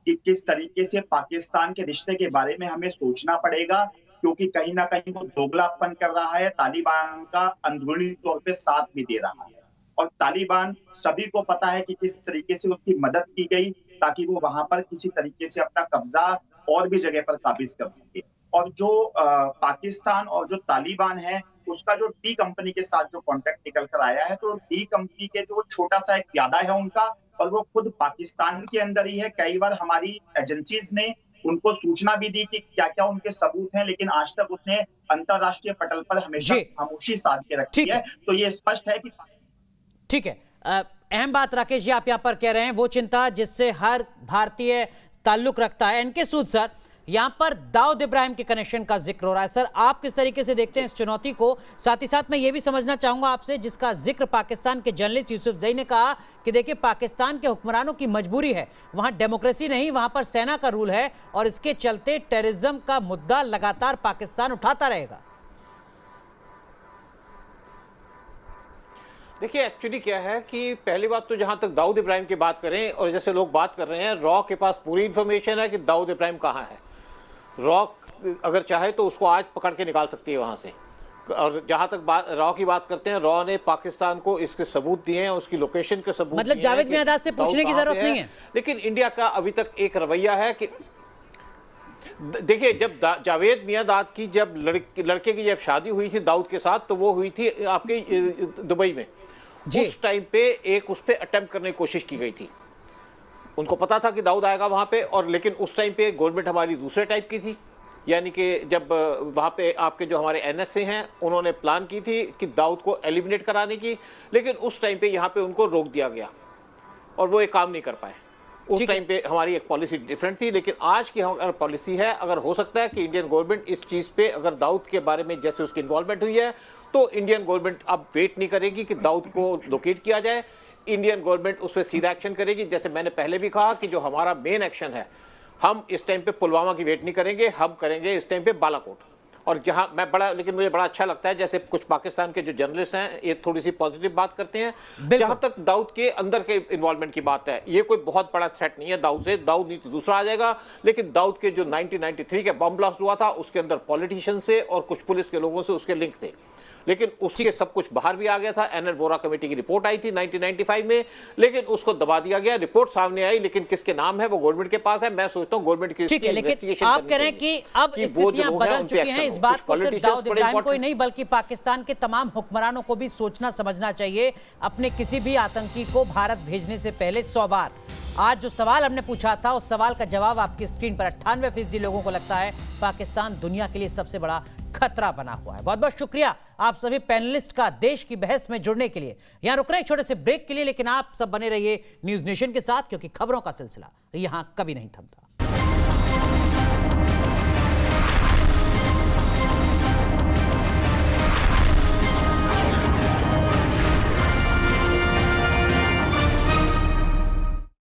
कि किस तरीके से पाकिस्तान के रिश्ते के बारे में हमें सोचना पड़ेगा, क्योंकि कहीं ना कहीं वो दोगलापन कर रहा है, तालिबान का अंदरूनी तौर पे साथ भी दे रहा है। और तालिबान सभी को पता है कि किस तरीके से उसकी मदद की गई ताकि वो वहां पर किसी तरीके से अपना कब्जा और भी जगह पर काबिज कर सके। और जो पाकिस्तान और जो तालिबान है, उसका जो डी कंपनी के साथ जो कॉन्ट्रैक्ट निकल कर आया है, तो डी कंपनी के जो छोटा सा एक प्यादा है उनका, और वो खुद पाकिस्तान के अंदर ही है। कई बार हमारी एजेंसीज ने उनको सूचना भी दी कि क्या क्या उनके सबूत हैं, लेकिन आज तक उसने अंतरराष्ट्रीय पटल पर हमेशा खामोशी साध के रखी है। तो ये स्पष्ट है कि ठीक है। अहम बात राकेश जी आप यहां पर कह रहे हैं, वो चिंता जिससे हर भारतीय ताल्लुक रखता है। एनके सूद सर, यहां पर दाऊद इब्राहिम के कनेक्शन का जिक्र हो रहा है। सर, आप किस तरीके से देखते हैं इस चुनौती को? साथ ही साथ मैं ये भी समझना चाहूंगा आपसे, जिसका जिक्र पाकिस्तान के जर्नलिस्ट यूसुफ जई ने कहा कि देखिए, पाकिस्तान के हुक्मरानों की मजबूरी है, वहां डेमोक्रेसी नहीं, वहां पर सेना का रूल है, और इसके चलते टेररिज्म का मुद्दा लगातार पाकिस्तान उठाता रहेगा। देखिए, एक्चुअली क्या है कि पहली बात तो जहां तक दाऊद इब्राहिम की बात करें, और जैसे लोग बात कर रहे हैं, रॉ के पास पूरी इंफॉर्मेशन है कि दाऊद इब्राहिम कहाँ है। रॉ अगर चाहे तो उसको आज पकड़ के निकाल सकती है वहां से। और जहां तक रॉ की बात करते हैं, रॉ ने पाकिस्तान को इसके सबूत दिए हैं, उसकी लोकेशन के सबूत, मतलब जावेद मियादाद से पूछने की जरूरत नहीं है। लेकिन इंडिया का अभी तक एक रवैया है कि देखिए, जब जावेद मियादाद की जब लड़के की जब शादी हुई थी दाऊद के साथ, तो वो हुई थी आपके दुबई में। उस टाइम पे एक उस पर अटेम्प्ट करने की कोशिश की गई थी। उनको पता था कि दाऊद आएगा वहाँ पे, और लेकिन उस टाइम पे गवर्नमेंट हमारी दूसरे टाइप की थी, यानी कि जब वहाँ पे आपके जो हमारे एनएसए हैं, उन्होंने प्लान की थी कि दाऊद को एलिमिनेट कराने की, लेकिन उस टाइम पे यहाँ पे उनको रोक दिया गया और वो एक काम नहीं कर पाए। उस टाइम पे हमारी एक पॉलिसी डिफरेंट थी, लेकिन आज की हमारी पॉलिसी है, अगर हो सकता है कि इंडियन गवर्नमेंट इस चीज़ पे, अगर दाऊद के बारे में जैसे उसकी इन्वॉल्वमेंट हुई है, तो इंडियन गवर्नमेंट अब वेट नहीं करेगी कि दाऊद को लोकेट किया जाए। इंडियन गवर्नमेंट उस पर सीधा एक्शन करेगी। जैसे मैंने पहले भी कहा कि जो हमारा मेन एक्शन है, हम इस टाइम पे पुलवामा की वेट नहीं करेंगे, हम करेंगे इस टाइम पे बालाकोट। और जहां मैं लेकिन मुझे बड़ा अच्छा लगता है, जैसे कुछ पाकिस्तान के जो जर्नलिस्ट हैं ये थोड़ी सी पॉजिटिव बात करते हैं। जहां तक दाऊद के अंदर के इन्वॉल्वमेंट की बात है, ये कोई बहुत बड़ा थ्रेट नहीं है दाऊद से। दाऊद नहीं तो दूसरा आ जाएगा, लेकिन दाऊद के जो 1993 के बम ब्लास्ट हुआ था, उसके अंदर पॉलिटिशियन से और कुछ पुलिस के लोगों से उसके लिंक थे, लेकिन उसके सब कुछ बाहर भी आ गया था। एनएल वोरा कमेटी की रिपोर्ट आई थी 1995 में, लेकिन उसको दबा दिया गया। रिपोर्ट सामने आई, लेकिन किसके नाम है वो गवर्नमेंट के पास है। मैं सोचता हूं गवर्नमेंट की ठीक है, लेकिन आप कह रहे हैं कि अब स्थितियां बदल चुकी हैं। इस बात को सिर्फ दाऊद इब्राहिम को ही नहीं, बल्कि पाकिस्तान के तमाम हुक्मरानों को भी सोचना समझना चाहिए अपने किसी भी आतंकी को भारत भेजने से पहले 100 बार। आज जो सवाल हमने पूछा था, उस सवाल का जवाब आपकी स्क्रीन पर 98% लोगों को लगता है पाकिस्तान दुनिया के लिए सबसे बड़ा खतरा बना हुआ है। बहुत बहुत शुक्रिया आप सभी पैनलिस्ट का देश की बहस में जुड़ने के लिए। यहां रुक रहे हैं छोटे से ब्रेक के लिए, लेकिन आप सब बने रहिए न्यूज़ नेशन के साथ, क्योंकि खबरों का सिलसिला यहां कभी नहीं थमता।